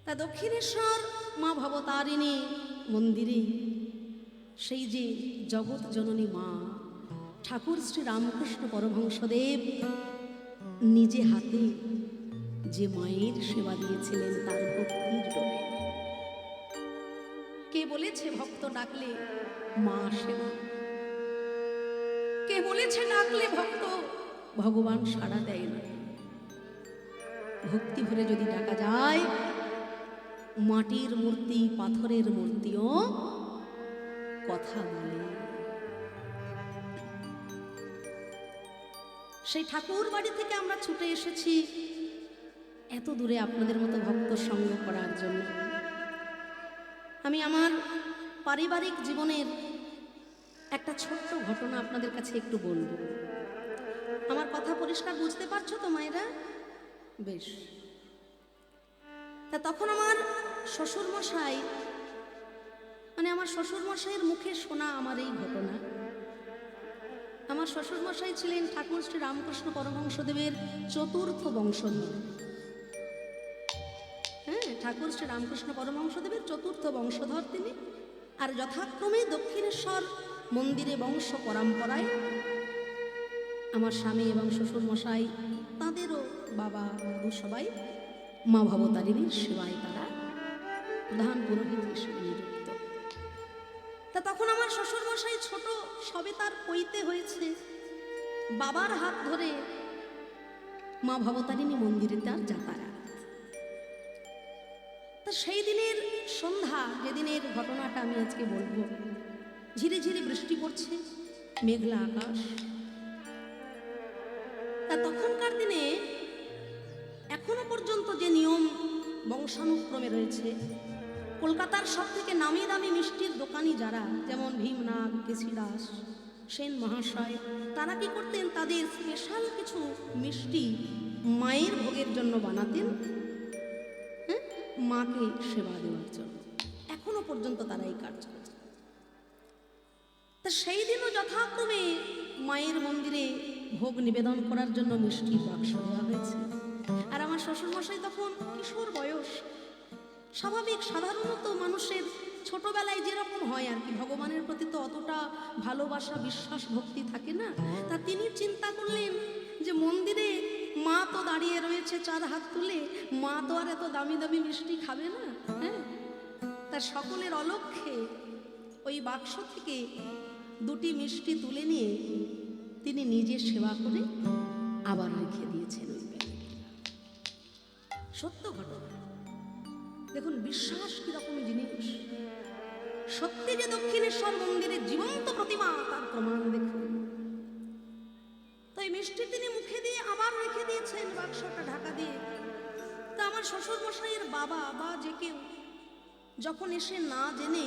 তা দক্ষিণেশ্বর মা ভবতারিণী মন্দিরে সেই যে জগৎ জননী মা ঠাকুর শ্রী রামকৃষ্ণ পরমহংসদেব নিজে হাতে যে মায়ের সেবা দিয়েছিলেন তার ভক্তির ডোরে। কে বলেছে ভক্ত ডাকলে মা আসে না? কে বলেছে ডাকলে ভক্ত ভগবান সাড়া দেয় না? ভক্তি ভরে যদি ডাকা যায়, মাটির মূর্তি পাথরের মূর্তিও কথা বলে। সেই ঠাকুর বাড়ি থেকে আমরা ছুটে এসেছি এত দূরে আপনাদের মতো ভক্ত সঙ্গ করার জন্য। আমি আমার পারিবারিক জীবনের একটা ছোট্ট ঘটনা আপনাদের কাছে একটু বলবো। আমার কথা পরিষ্কার বুঝতে পারছো তো মায়েরা? বেশ। তা তখন আমার শ্বশুরমশাই, মানে আমার শ্বশুরমশাইয়ের মুখে শোনা আমার এই ঘটনা। আমার শ্বশুরমশাই ছিলেন ঠাকুর শ্রী রামকৃষ্ণ পরমহংসদেবের চতুর্থ বংশধর। হ্যাঁ, ঠাকুর শ্রী রামকৃষ্ণ পরমহংসদেবের চতুর্থ বংশধর তিনি। আর যথাক্রমে দক্ষিণেশ্বর মন্দিরে বংশ পরম্পরায় আমার স্বামী এবং শ্বশুরমশাই, তাঁদেরও বাবা দাদু সবাই মা ভবতারিণীর সেবায় তারা প্রধান পুরোহিত হিসেবে নিযুক্ত। তা তখন আমার শ্বশুরমশাই ছোট, সবে তার পৈতে হয়েছে, বাবার হাত ধরে মা ভবতারিণী মন্দিরে তার যাতায়াত। তা সেই দিনের সন্ধ্যা, যেদিনের ঘটনাটা আমি আজকে বলবো, ঝিরে ঝিরে বৃষ্টি পড়ছে, মেঘলা আকাশ। তা তখনকার দিনে এখনো পর্যন্ত যে নিয়ম বংশানুক্রমে রয়েছে, কলকাতার সব থেকে নামি দামি মিষ্টির দোকানি যারা, যেমন ভীমনাগ, কেসি দাস, সেন মহাশয়, তারা কি করতেন, তাদের স্পেশাল কিছু মিষ্টি মায়ের ভোগের জন্য বানাতেন, হ্যাঁ, মাকে সেবা দেওয়ার জন্য। এখনো পর্যন্ত তারা এই কাজ করছে। তা সেই দিনও যথাক্রমে মায়ের মন্দিরে ভোগ নিবেদন করার জন্য মিষ্টির বাক্স দেওয়া হয়েছে। আর আমার শ্বশুরমশাই তখন কিশোর বয়স। স্বাভাবিক, সাধারণত মানুষের ছোটবেলায় যেরকম হয় আর কি, ভগবানের প্রতি তো অতটা ভালোবাসা, বিশ্বাস, ভক্তি থাকে না। তা তিনি চিন্তা করলেন যে মন্দিরে মা তো দাঁড়িয়ে রয়েছে চার হাত তুলে, মা তো আর এত দামি দামি মিষ্টি খাবে না। হ্যাঁ, তা সকলের অলক্ষ্যে ওই বাক্স থেকে দুটি মিষ্টি তুলে নিয়ে তিনি নিজে সেবা করে আবার রেখে দিয়েছেন ওই ব্যাগে। সত্য ঘটনা। দেখুন বিশ্বাস কিরকম জিনিস। সত্যি যে দক্ষিণেশ্বর মন্দিরের জীবন্ত প্রতিমা, তার প্রমাণ দেখুন। তো এই মিষ্টি তিনি মুখে দিয়ে আবার রেখে দিয়েছেন বাক্সটা ঢাকা দিয়ে। তা আমার শ্বশুর মশাইয়ের বাবা বা যে কেউ যখন এসে না জেনে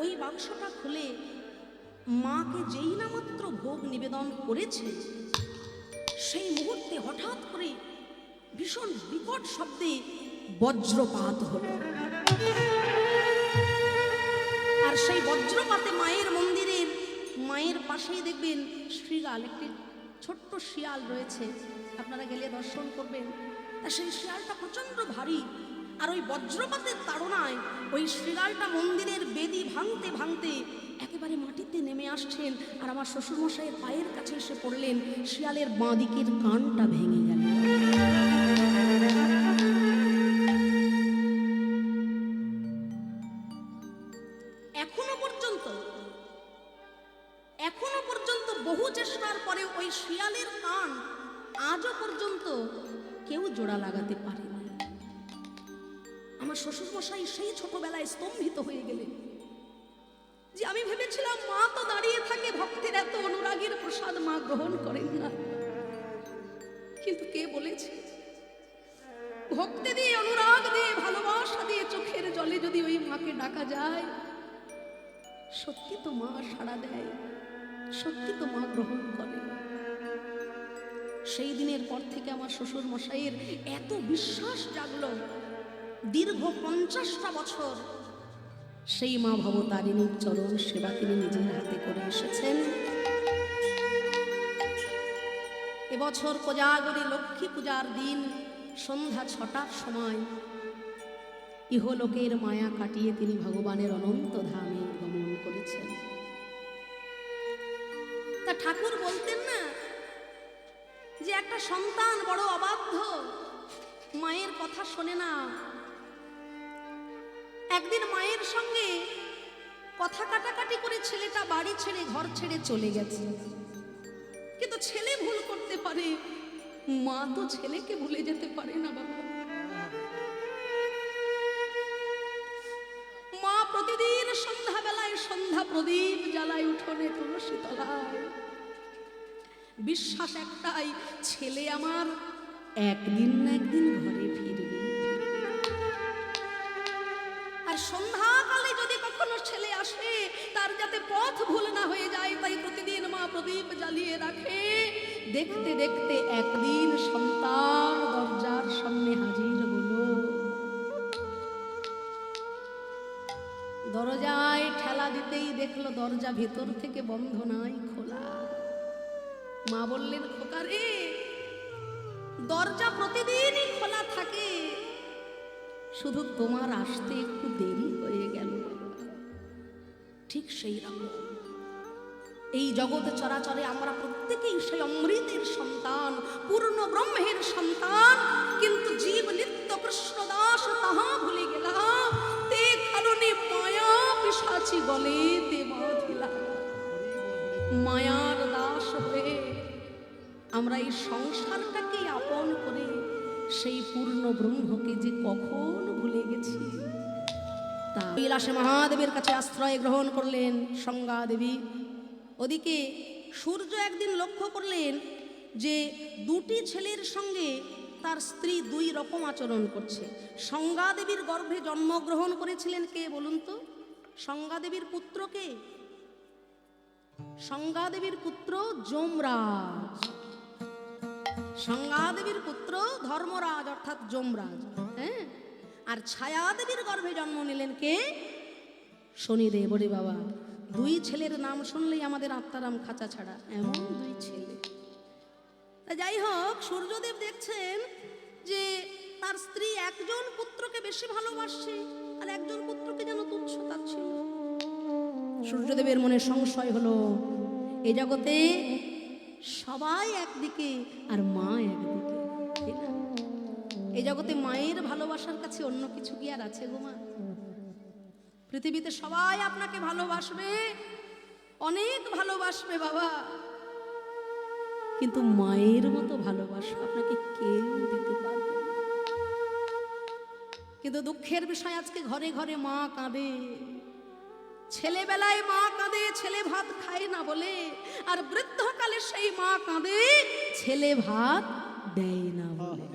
ওই বাক্সটা খুলে মাকে যেই না মাত্র ভোগ নিবেদন করেছে, সেই মুহূর্তে হঠাৎ করে ভীষণ বিকট শব্দে বজ্রপাত হলো। আর সেই বজ্রপাতে মায়ের মন্দিরের মায়ের পাশেই দেখবেন শ্রীগাল, একটি ছোট্ট শিয়াল রয়েছে, আপনারা গেলে দর্শন করবেন। আর সেই শিয়ালটা প্রচন্ড ভারী। আর ওই বজ্রপাতের তাড়নায় ওই শ্রীগালটা মন্দিরের বেদি ভাঙতে ভাঙতে একেবারে মাটিতে নেমে আসছেন। আর আমার শ্বশুরমশাইয়ের পায়ের কাছে এসে পড়লেন। শিয়ালের বাঁ দিকের কানটা ভেঙে গেল। এখনো পর্যন্ত বহু চেষ্টার পরে ওই শিয়ালের কান আজও পর্যন্ত কেউ জোড়া লাগাতে পারেনি। আমার শ্বশুরমশাই সেই ছোটবেলায় স্তম্ভিত হয়ে গেলেন যে আমি ভেবেছিলাম মা তো দাঁড়িয়ে থাকে, ভক্তের এত অনুরাগের প্রসাদ মা গ্রহণ করেন না। কিন্তু কে বলেছে ভক্তি দিয়ে, অনুরাগ দিয়ে, ভালোবাসা দিয়ে, চোখের জলে যদি ওই মাকে ডাকা যায়, সত্যি তো মা সাড়া দেয়, সত্যি তো মা গ্রহণ করে। সেই দিনের পর থেকে আমার শ্বশুর মশাইয়ের এত বিশ্বাস জাগলো, দীর্ঘ 50টা বছর সেই মা ভবতারিণীর চরণ সেবা তিনি নিজের হাতে করে এসেছেন। এবছর কোজাগরী লক্ষ্মী পূজার দিন সন্ধ্যা 6টার সময় ইহলোকের মায়া কাটিয়ে তিনি ভগবানের অনন্ত ধামে গমন করেছেন। তা ঠাকুর বলতেন না যে একটা সন্তান বড় অবাধ্য, মায়ের কথা শোনে না। একদিন মায়ের সঙ্গে কথা কাটাকাটি করে ছেলেটা বাড়ি ছেড়ে ঘর ছেড়ে চলে গেছে। কিন্তু ছেলে ভুল করতে পারে, মা তো ছেলেকে ভুলে যেতে পারে না বাবা। মা প্রতিদিন সন্ধ্যাবেলায় সন্ধ্যা প্রদীপ জ্বালায় উঠোনে তুলসী তলায়। বিশ্বাস একটাই, ছেলে আমার একদিন না একদিন ঘরে ফিরবে। আর সন্ধ্যাকালে যদি কখনো ছেলে আসে, তার যাতে পথ ভুল না হয়ে যায়, তাই প্রতিদিন মা প্রদীপ জ্বালিয়ে রাখে। দেখতে দেখতে একদিন সন্তান দরজার সামনে হাজির হলো। দরজায় ঠেলা দিতেই দেখলো দরজা ভেতর থেকে বন্ধ নাই, খোলা। মা বললেন, খোকা রে, দরজা প্রতিদিনই খোলা থাকে, শুধু তোমার আসতে একটু দেরি হয়ে গেল। ঠিক সেই রকম এই জগৎ চরাচরে আমরা প্রত্যেকেই সেই অমৃতের সন্তান, পূর্ণ ব্রহ্মের সন্তান। কিন্তু জীব নিত্য কৃষ্ণ দাস তাহা ভুলে গেলাম, তে কারণে মায়া পিশাচি গলে তে বাঁধিলা। মায়ার দাস হয়ে আমরা এই সংসারটাকে আপন করে সেই পূর্ণ ব্রহ্মকে যে কখন ভুলে গেছি। তা কৈলাসে মহাদেবের কাছে আশ্রয় গ্রহণ করলেন সঙ্গা দেবী। ওদিকে সূর্য একদিন লক্ষ্য করলেন যে দুটি ছেলের সঙ্গে তার স্ত্রী দুই রকম আচরণ করছে। সঙ্গা দেবীর গর্ভে জন্মগ্রহণ করেছিলেন কে বলুন তো? সঙ্গা দেবীর পুত্র কে? সঙ্গা দেবীর পুত্র যমরাজ। সঙ্গা দেবীর পুত্র ধর্মরাজ অর্থাৎ যমরাজ। হ্যাঁ, আর ছায়া দেবীর গর্ভে জন্ম নিলেন কে? শনিদেব। ওরে বাবা, দুই ছেলের নাম শুনলেই আমাদের আত্মারাম খাঁচা ছাড়া, এমন দুই ছেলে। যাই হোক, সূর্যদেব দেখছেন যে তার স্ত্রী একজন পুত্রকে বেশি ভালোবাসছে আর একজন পুত্রকে যেন তুচ্ছ তাচ্ছিল্য। সূর্যদেবের মনে সংশয় হলো, এই জগতে সবাই একদিকে আর মা একদিকে, ঠিক না? এই জগতে মায়ের ভালোবাসার কাছে অন্য কিছু কি আর আছে গো মা? পৃথিবীতে সবাই আপনাকে ভালোবাসবে, অনেক ভালোবাসবে বাবা, কিন্তু মায়ের মতো ভালোবাসা আপনাকে কেউ দিতে পারবে না। কিন্তু দুঃখের বিষয়, আজকে ঘরে ঘরে মা কাঁদে। ছেলেবেলায় মা কাঁদে ছেলে ভাত খায় না বলে, আর বৃদ্ধকালে সেই মা কাঁদে ছেলে ভাত দেয় না বলে।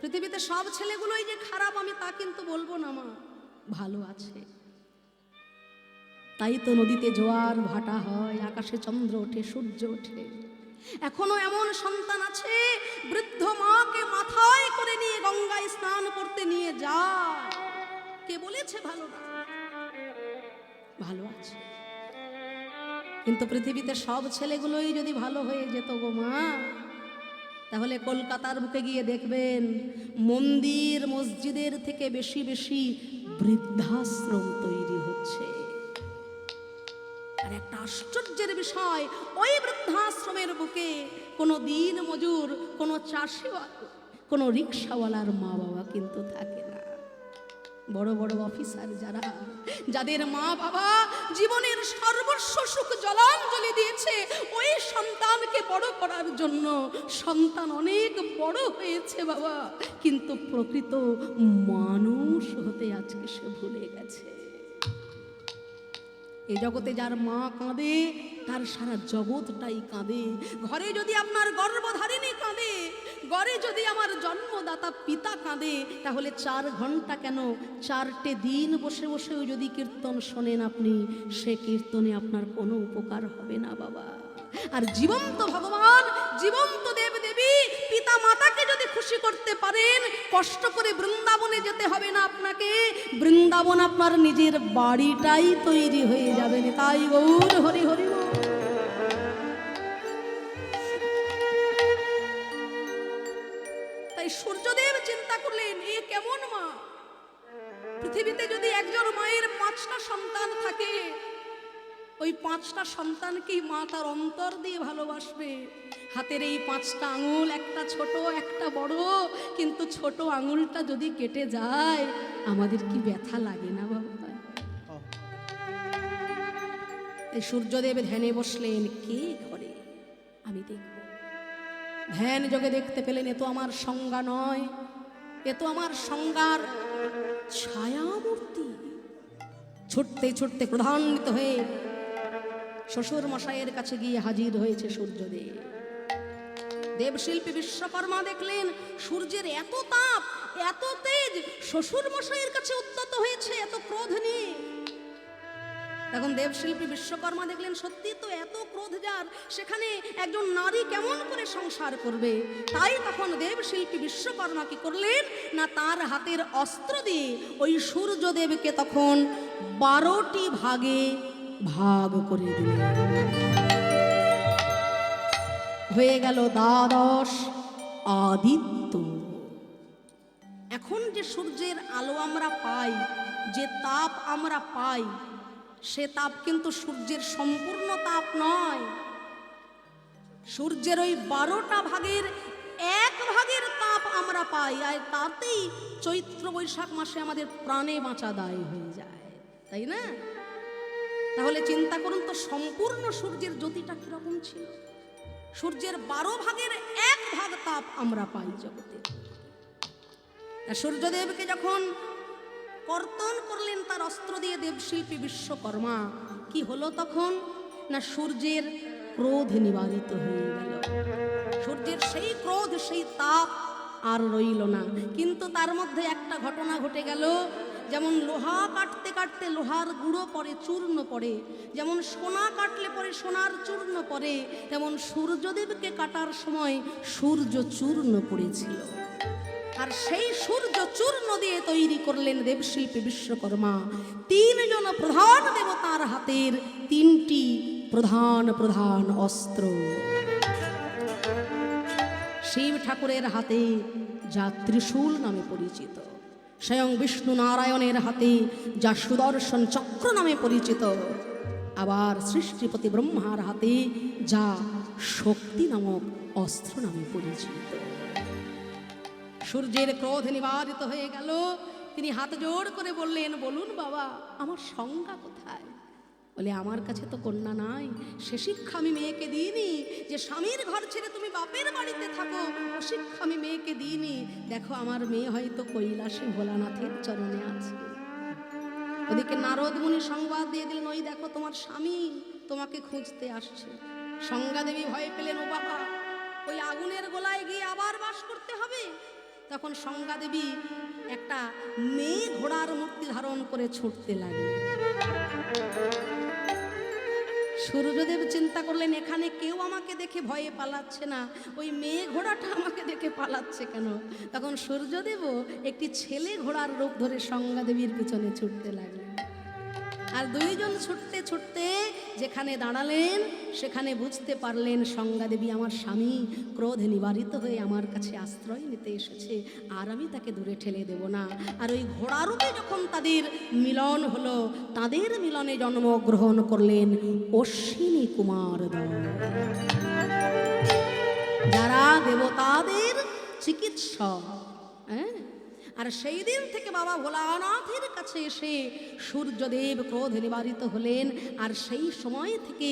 পৃথিবীতে সব ছেলেগুলোই যে খারাপ আমি তা কিন্তু বলবো না মা, ভালো আছে। তাই তো নদীতে জোয়ার ভাটা হয়, আকাশে চন্দ্র ওঠে, সূর্য ওঠে। এখনো এমন সন্তান আছে বৃদ্ধ মাকে মাথায় করে নিয়ে গঙ্গায় স্নান করতে নিয়ে যায়। কে বলেছে ভালো না? ভালো আছে। কিন্তু পৃথিবীতে সব ছেলেগুলোই যদি ভালো হয়ে যেত গো মা, তাহলে কলকাতার বুকে গিয়ে দেখবেন মন্দির মসজিদের থেকে বেশি বেশি বৃদ্ধাশ্রম তৈরি হচ্ছে। আর একটা আশ্চর্যের বিষয়, ওই বৃদ্ধাশ্রমের বুকে কোনো দিন মজুর, কোনো চাষি, কোনো রিক্সাওয়ালার মা বাবা কিন্তু থাকে না। বড় বড় অফিসার যারা, যাদের মা বাবা জীবনের সর্বস্ব সুখ জলাঞ্জলি দিয়েছে ওই সন্তানকে বড় করার জন্য, সন্তান অনেক বড় হয়েছে বাবা, কিন্তু প্রকৃত মানুষ হতে আজকে সে ভুলে গেছে। এই জগতে যার মা কাঁদে তার সারা জগৎটাই কাঁদে। ঘরে যদি আপনার গর্ভধারিণী কাঁদে, ঘরে যদি আমার জন্মদাতা পিতা কাঁদে, তাহলে 4 ঘন্টা কেন 4টে দিন বসে বসেও যদি কীর্তন শোনেন আপনি, সে কীর্তনে আপনার কোনো উপকার হবে না বাবা। আর জীবন্ত ভগবান, জীবন্ত দেব দেবী, পিতা মাতাকে যদি খুশি করতে পারেন, কষ্ট করে বৃন্দাবনে যেতে হবে না আপনাকে, বৃন্দাবন আপনার নিজের বাড়িটাই তৈরি হয়ে যাবে। তাই গৌর হরি হরি। তাই সূর্যদেব চিন্তা করলেন, এ কেমন মা? পৃথিবীতে যদি একজন মায়ের 5টা সন্তান থাকে, ওই 5টা সন্তানকেই মা তার অন্তর দিয়ে ভালোবাসবে। হাতের এই 5টা আঙুল, একটা ছোট একটা বড়, কিন্তু ছোট আঙুলটা যদি কেটে যায় আমাদের কি ব্যথা লাগে না বাবা? এই সূর্যদেব ধ্যানে বসলেন, কে ঘরে আমি দেখব। ধ্যান যোগে দেখতে পেলেন, এ তো আমার সংজ্ঞা নয়, এ তো আমার সংজ্ঞার ছায়ামূর্তি। ছুটতে ছুটতে ক্রোধান্বিত হয়ে শ্বশুর মশাইয়ের কাছে গিয়ে হাজির হয়েছে সূর্যদেব। দেবশিল্পী বিশ্বকর্মা দেখলেন সূর্যের এত তাপ, এত তেজ, শ্বশুর মশাইয়ের কাছে উদ্যত হয়েছে, এত ক্রোধ নিয়ে। তখন দেবশিল্পী বিশ্বকর্মা দেখলেন সত্যি তো এত ক্রোধ যার, সেখানে একজন নারী কেমন করে সংসার করবে। তাই তখন দেবশিল্পী বিশ্বকর্মা কি করলেন না, তার হাতের অস্ত্র দিয়ে ওই সূর্যদেবকে তখন 12টি ভাগে ভাগ করে দিলেন। হয়ে গেল দ্বাদশ আদিত্য। এখন যে সূর্যের আলো আমরা পাই, যে তাপ আমরা পাই, সে তাপ কিন্তু সূর্যের সম্পূর্ণ তাপ নয়। সূর্যের ওই 12টা ভাগের 1 ভাগের তাপ আমরা পাই, আর তাতেই চৈত্র বৈশাখ মাসে আমাদের প্রাণে বাঁচা দায় হয়ে যায়, তাই না? তাহলে চিন্তা করুন তো, সম্পূর্ণ সূর্যের জ্যোতিটা কিরকম ছিল। সূর্যের 12 ভাগের 1 ভাগ তাপ আমরা পাই জগতে। সূর্যদেবকে যখন কর্তন করলেন তার অস্ত্র দিয়ে দেবশিল্পী বিশ্বকর্মা, কি হলো তখন না, সূর্যের ক্রোধ নিবারিত হয়ে গেল। সূর্যের সেই ক্রোধ, সেই তাপ আর রইল না। কিন্তু তার মধ্যে একটা ঘটনা ঘটে গেল। যেমন লোহা কাটতে কাটতে লোহার গুঁড়ো পড়ে, চূর্ণ পড়ে, যেমন সোনা কাটলে পরে সোনার চূর্ণ পড়ে, তেমন সূর্যদেবকে কাটার সময় সূর্য চূর্ণ পড়েছিল। আর সেই সূর্য চূর্ণ দিয়ে তৈরি করলেন দেবশিল্পী বিশ্বকর্মা 3 জন প্রধান দেবতার হাতের 3টি প্রধান প্রধান অস্ত্র। শিব ঠাকুরের হাতে যা ত্রিশূল নামে পরিচিত, স্বয়ং বিষ্ণু নারায়ণের হাতে যা সুদর্শন চক্র নামে পরিচিত, আবার সৃষ্টিপতি ব্রহ্মার হাতে যা শক্তি নামক অস্ত্র নামে পরিচিত। সূর্যের ক্রোধ নিবারিত হয়ে গেল। তিনি হাত জোড় করে বললেন, বলুন বাবা, আমার সংজ্ঞা কোথায়? বলে, আমার কাছে তো কন্যা নাই, সে শিক্ষা আমি মেয়েকে দিইনি। যে স্বামীর ঘর ছেড়ে তুমি বাপের বাড়িতে থাকো, ও শিক্ষা আমি মেয়েকে দিইনি। দেখো, আমার মেয়ে হয়তো কৈলাসে ভোলানাথের চরণে আছে। ওদিকে নারদ মুনি সংবাদ দিয়ে দিলেন, ওই দেখো তোমার স্বামী তোমাকে খুঁজতে আসছে। সংজ্ঞা দেবী ভয় পেলেন, ও বাবা, ওই আগুনের গোলায় গিয়ে আবার বাস করতে হবে। তখন সংজ্ঞা দেবী একটা মেয়ে ঘোড়ার মূর্তি ধারণ করে ছুটতে লাগলেন। সূর্যদেব চিন্তা করলেন, এখানে কেউ আমাকে দেখে ভয়ে পালাচ্ছে না, ওই মেয়ে ঘোড়াটা আমাকে দেখে পালাচ্ছে কেন? তখন সূর্যদেবও একটি ছেলে ঘোড়ার রূপ ধরে সংজ্ঞা দেবীর পিছনে ছুটতে লাগলেন। আর 2 জন ছুটতে ছুটতে যেখানে দাঁড়ালেন, সেখানে বুঝতে পারলেন সংজ্ঞা দেবী আমার স্বামী ক্রোধ নিবারিত হয়ে আমার কাছে আশ্রয় নিতে এসেছে, আর আমি তাকে দূরে ঠেলে দেব না। আর ওই ঘোড়ারূপে যখন তাদের মিলন হলো, তাদের মিলনে জন্মগ্রহণ করলেন অশ্বিনী কুমার দল, যারা দেবতাদের চিকিৎসক। আর সেই দিন থেকে বাবা ভোলানাথের কাছে এসে সূর্যদেব ক্রোধ নিবারিত হলেন। আর সেই সময় থেকে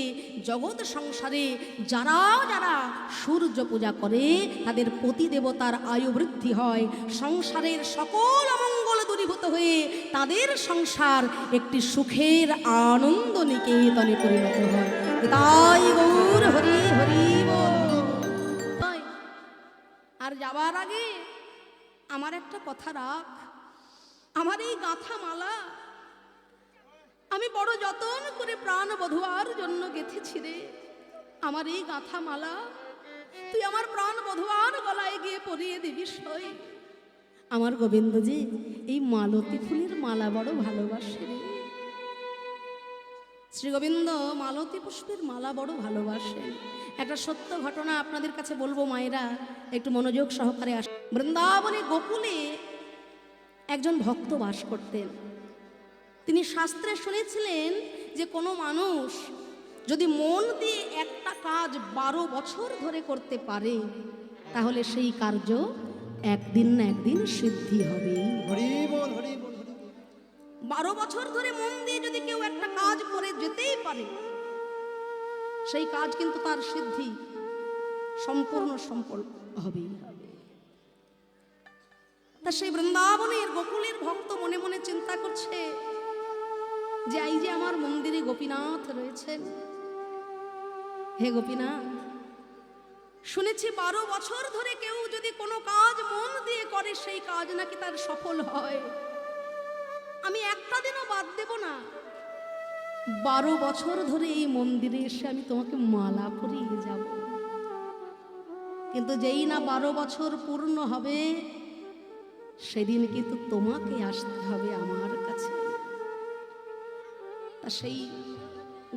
জগৎ সংসারে যারা যারা সূর্য পূজা করে, তাদের প্রতি দেবতার আয়ু বৃদ্ধি হয়, সংসারের সকল অমঙ্গল দূরীভূত হয়ে তাদের সংসার একটি সুখের আনন্দ নিকেতনে পরিণত হয়। তাই গৌর হরি হরি বল। আর যাবার আগে আমার একটা কথা রাখ, আমার এই গাঁথা মালা আমি বড় যতন করে প্রাণ বধুয়ার জন্য গেঁথেছি রে। আমার এই গাঁথা মালা তুই আমার প্রাণ বধুয়ার গলায় গিয়ে পরিয়ে দিবি সই। আমার গোবিন্দজি এই মালতী ফুলের মালা বড় ভালোবাসে রে। শ্রী গোবিন্দ মালতী পুষ্পের মালা বড় ভালোবাসেন। একটা সত্য ঘটনা আপনাদের কাছে বলবো মায়েরা, একটু মনোযোগ সহকারে আস। বৃন্দাবনে গোকুলে একজন ভক্ত বাস করতেন। তিনি শাস্ত্রে শুনেছিলেন যে কোনো মানুষ যদি মন দিয়ে একটা কাজ 12 বছর ধরে করতে পারে, তাহলে সেই কার্য একদিন না একদিন সিদ্ধি হবেই। 12 বছর ধরে মন দিয়ে যদি কেউ একটা কাজ করে যেতেই পারে, সেই কাজ কিন্তু তার সিদ্ধি সম্পূর্ণ হবেই হবে। তা সেই বৃন্দাবনের গোকুলের ভক্ত মনে মনে চিন্তা করছে যে এই যে আমার মন্দিরে গোপীনাথ রয়েছেন, হে গোপীনাথ, শুনেছি 12 বছর ধরে কেউ যদি কোনো কাজ মন দিয়ে করে সেই কাজ নাকি তার সফল হয়। আমি একটা দিনও বাদ দেব না। 12 বছর ধরে এই মন্দিরে এসে আমি তোমাকে মালা পরিয়ে যাব, কিন্তু যেই না 12 বছর পূর্ণ হবে সেদিন কিন্তু তোমাকে আসতে হবে আমার কাছে। তা সেই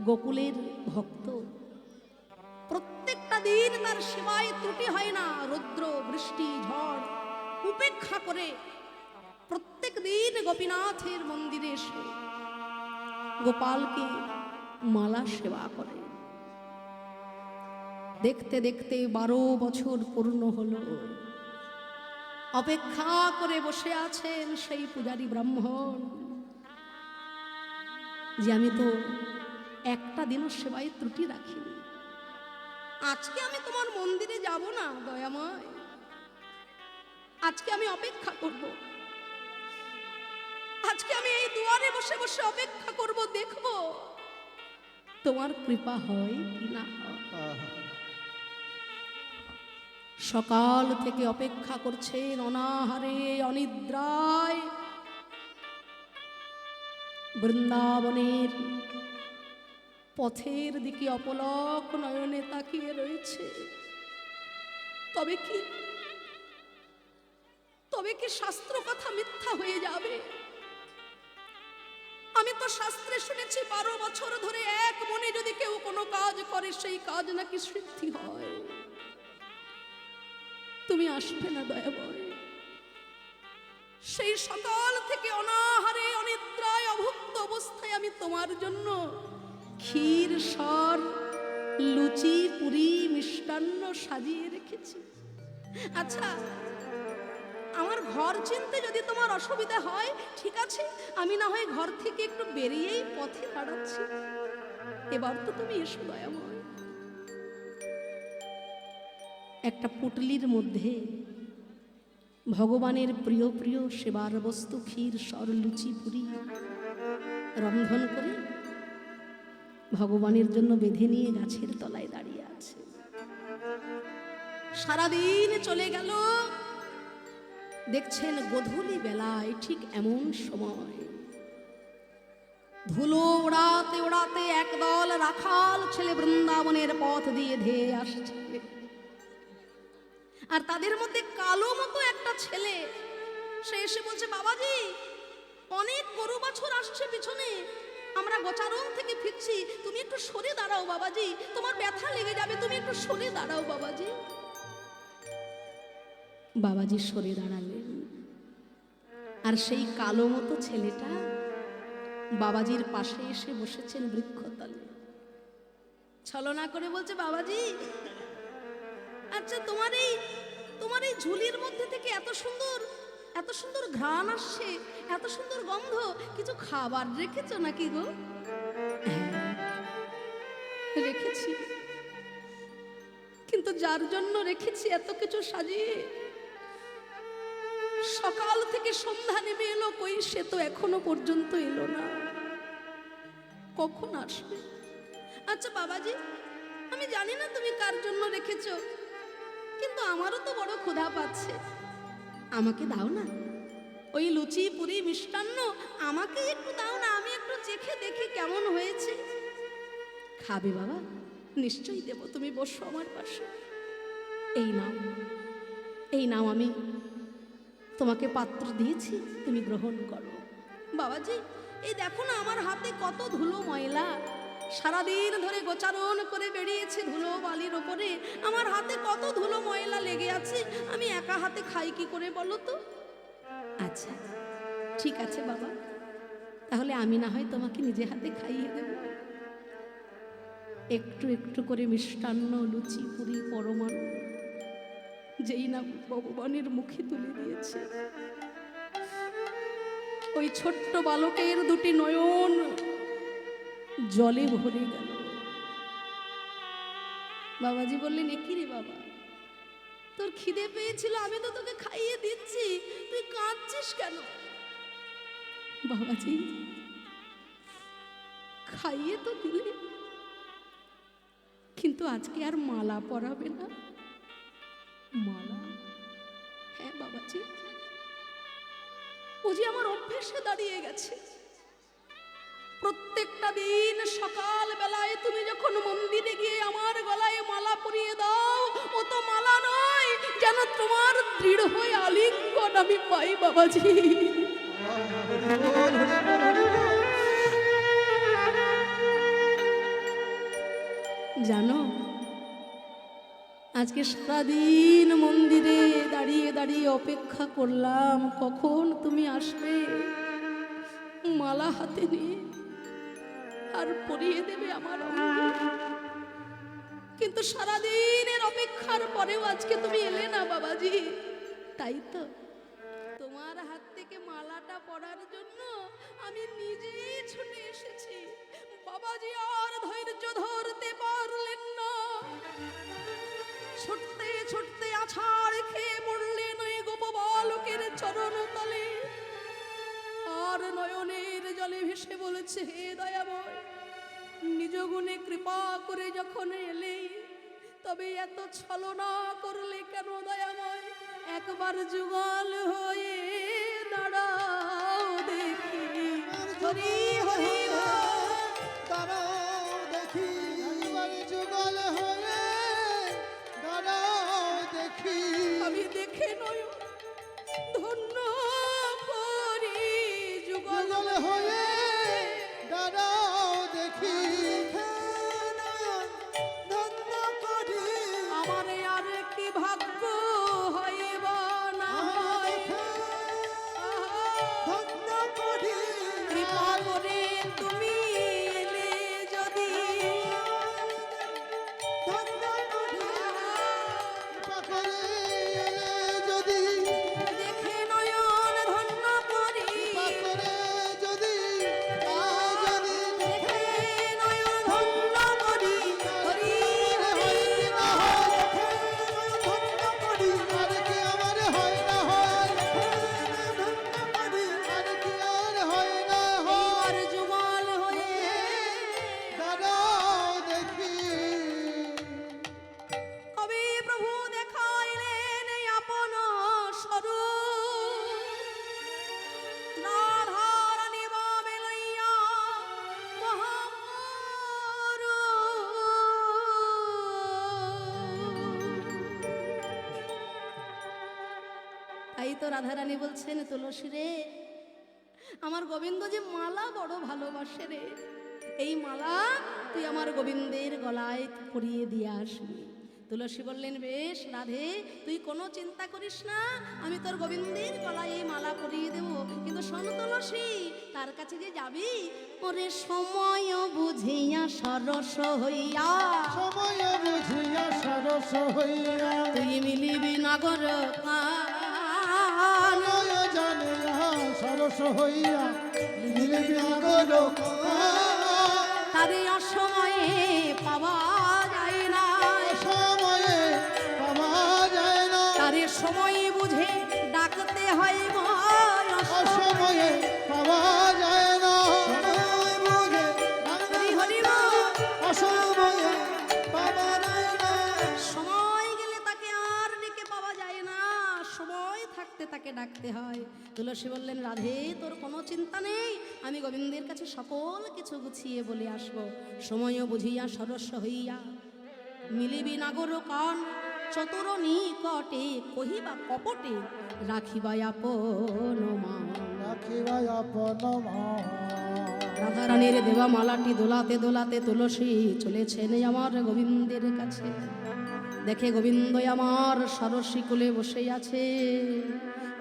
গোকুলের ভক্ত প্রত্যেকটা দিন তার সেবায় ত্রুটি হয় না, রৌদ্র বৃষ্টি ঝড় উপেক্ষা করে প্রত্যেক দিন গোপীনাথের মন্দিরে এসে গোপালকে মালা সেবা করে। দেখতে দেখতে 12 বছর পূর্ণ হলো। অপেক্ষা করে বসে আছেন সেই পূজারী ব্রাহ্মণ, যে আমি তো একটা দিনও সেবায় ত্রুটি রাখিনি, আজকে আমি তোমার মন্দিরে যাব না দয়াময়, আজকে আমি অপেক্ষা করব, আজকে আমি এই দুয়ারে বসে বসে অপেক্ষা করব, দেখব তোমার কৃপা হয় কি না হয়। সকাল থেকে অপেক্ষা করছেন অনাহারে অনিদ্রায়, বৃন্দাবনের পথের দিকে অপলক নয়নে তাকিয়ে রয়েছে। তবে কি শাস্ত্র কথা মিথ্যা হয়ে যাবে? আমি তো শাস্ত্রে শুনেছি 12 বছর ধরে এক মনে যদি কেউ কোনো কাজ করে সেই কাজ নাকি সিদ্ধি হয়। তুমি আসবে না দয়াময়? সেই সকাল থেকে অনাহারে অনিদ্রায় অভুক্ত অবস্থায় আমি তোমার জন্য ক্ষীর সর লুচি পুরি মিষ্টান্ন সাজিয়ে রেখেছি। আচ্ছা, আমার ঘর চিনতে যদি তোমার অসুবিধা হয় ঠিক আছে, আমি না হয় ঘর থেকে একটু বেরিয়েই পথে দাঁড়াচ্ছি, এবার তো তুমি এসো দয়াময়। একটা পুটলির মধ্যে ভগবানের প্রিয় প্রিয় সেবার বস্তু ক্ষীর সর লুচি পুরি রন্ধন করে ভগবানের জন্য বেঁধে নিয়ে গাছের তলায় দাঁড়িয়ে আছে। সারাদিন চলে গেল। দেখছেন গোধূলি বেলায় ঠিক এমন সময় ধুলো ওড়াতে ওড়াতে একদল রাখাল ছেলে বৃন্দাবনের পথ দিয়ে ধেয়ে আসছে, আর তাদের মধ্যে কালো মতো একটা ছেলে, সে এসে বলছে, বাবাজি অনেক গরু বাছুর আসছে পিছনে, আমরা গোচারণ থেকে ফিরছি, তুমি একটু সরে দাঁড়াও বাবাজি, তোমার ব্যথা লেগে যাবে, তুমি একটু সরে দাঁড়াও বাবাজি। বাবাজি সরে দাঁড়ালেন, আর সেই কালো মতো ছেলেটা বাবাজির পাশে এসে বসেছেন বৃক্ষতলে। ছলনা করে বলছে, বাবাজি আচ্ছা তোমার এই ঝুলির মধ্যে থেকে এত সুন্দর ঘ্রাণ আসছে, এত সুন্দর গন্ধ, কিছু খাবার রেখেছো নাকি গো? রেখেছি, কিন্তু যার জন্য রেখেছি এত কিছু সাজিয়ে, সকাল থেকে সন্ধ্যা নেমে এলো, কই সে তো এখনো পর্যন্ত এলো না, কখন আসবে? আচ্ছা বাবাজি, আমি জানি না তুমি কার জন্য রেখেছো, কিন্তু আমারও তো বড় ক্ষুধা পাচ্ছে, আমাকে দাও না ওই লুচি পুরি মিষ্টান্ন, আমাকে একটু দাও না, আমি একটু চেখে দেখি কেমন হয়েছে। খাবে বাবা? নিশ্চয়ই দেব, তুমি বসো আমার পাশে। এই নাও আমি তোমাকে পাত্র দিয়েছি, তুমি গ্রহণ করো। বাবাজি এই দেখো না আমার হাতে কত ধুলো ময়লা, সারাদিন ধরে গোচারণ করে বেরিয়েছে ধুলো বালির ওপরে, আমার হাতে কত ধুলো ময়লা লেগে আছে, আমি একা হাতে খাই কি করে বলো তো? আচ্ছা ঠিক আছে বাবা, তাহলে আমি না হয় তোমাকে নিজে হাতে খাইয়ে দেব। একটু একটু করে মিষ্টান্ন, লুচি, পুরি, পরমাণু যেই না ভগবানের মুখে তুলে দিয়েছে, ওই ছোট্ট বালকের দুটি নয়ন জলে ভরে গেল। বাবাজি বললেন, এ কি রে বাবা, তোর খিদে পেয়েছিল, আমি তো তোকে খাইয়ে দিচ্ছি, তুই কাঁদছিস কেন? বাবাজি খাইয়ে তো দিলে, কিন্তু আজকে আর মালা পরাবে না। মালা? হ্যাঁ বাবাজি, ও যে আমার অভ্যেসে দাঁড়িয়ে গেছে। প্রত্যেকটা দিন সকাল বেলায় তুমি যখন মন্দিরে গিয়ে আমার গলায় মালা পরিয়ে দাও, ও তো মালা নয়, যেন তোমার দৃঢ় হয়ে আলিঙ্গন আমি পাই বাবাজি। জানো, আজকে সারাদিন মন্দিরে দাঁড়িয়ে দাঁড়িয়ে অপেক্ষা করলাম কখন তুমি আসবে মালা হাতে নিয়ে আর পরিয়ে দেবে আমার অঙ্গে। কিন্তু সারাদিনের অপেক্ষার পরেও আজকে তুমি এলে না বাবাজি। তাই তো তোমার হাত থেকে মালাটা পরার জন্য আমি নিজেই ছুটে এসেছি। বাবাজি আর ধৈর্য ধরতে পারলেন না, ছুটতে ছুটতে আছাড় খেয়ে পড়লেন ওই গোপবালকের চরণ তলে, আর নয়নের জলে ভেসে বলেছে, হে দয়াময়, নিজ গুণে কৃপা করে যখন এলে, তবে এত ছলনা করলে কেন দয়াময়? একবার যুগল হয়ে দাঁড়াও দেখি, হরি হরি দাঁড়াও দেখি, একবার যুগল হয়ে দাঁড়াও দেখি, আমি দেখে নয় ধন্য করি, যুগল হয়ে দাঁড়াও দেখি, ধন্য করি আমার আর কি ভাগ্য হইব না হয়, ধন্য করি কৃপা করে তুমি এলে যদি, ধন্য করি কৃপা করে এলে যদি, দেখে নয়ন ধন্য করি, কৃপা করে যদি দেখে নয়ন ধন্য করি, হরি হরি ধন্য করি, আর কি আমার হয় না হয়, ধন্য করি, আর কি আর হয় না হয়, আর যুগল হয়ে দাঁড়াও দেখি। কবি প্রভু দেখাইলেন এই আপন স্বরূপ, রাধারানী বামে লইয়া তাই তো রাধারানী বলছেন, তুলসী রে, আমার গোবিন্দ যে মালা বড় ভালোবাসে রে, এই মালা তুই আমার গোবিন্দের গলায় পরিয়ে দিয়ে আসবি। তুলসী বললেন, বেশ রাধে, তুই কোনো চিন্তা করিস না, আমি তোর গোবিন্দের গলায় এই মালা পরিয়ে দেব। কিন্তু শোন তুলসী, তার কাছে যে যাবি, ওরে সময় বুঝিয়া সরস হইয়া, সময় বুঝিয়া সরস হইয়া, তুই মিলিবি নগর কান, নয় জানিয়া সরস হইয়া, মিলিবি নগর তারে অসময়ে পাওয়া যায় না, সময়ে পাওয়া যায় না, তারে সময় বুঝে ডাকতে হয় ভয়, অসময়ে পাওয়া যায় না, সময় বুঝে হরি হরি বল। অসময়ে পাওয়া যায় না, সময় গেলে তাকে আর ডেকে পাওয়া যায় না, সময় থাকতে তাকে ডাকতে হয়। তুলসী বললেন, রাধে তোর কোনো চিন্তা নেই, আমি গোবিন্দের কাছে সকল কিছু গুছিয়ে বলে আসব। সময় বুঝিয়া সরস হইয়া মিলিবি নাগর কান, চতুর নিকটে কহিবা কপটে, রাখিবা আপন মান। রাখিবা আপন মান। রাধারানীর দেওয়া মালাটি দোলাতে দোলাতে তুলসী চলেছেন আমার গোবিন্দের কাছে। দেখে গোবিন্দ আমার সরস্বী কোলে বসে আছে,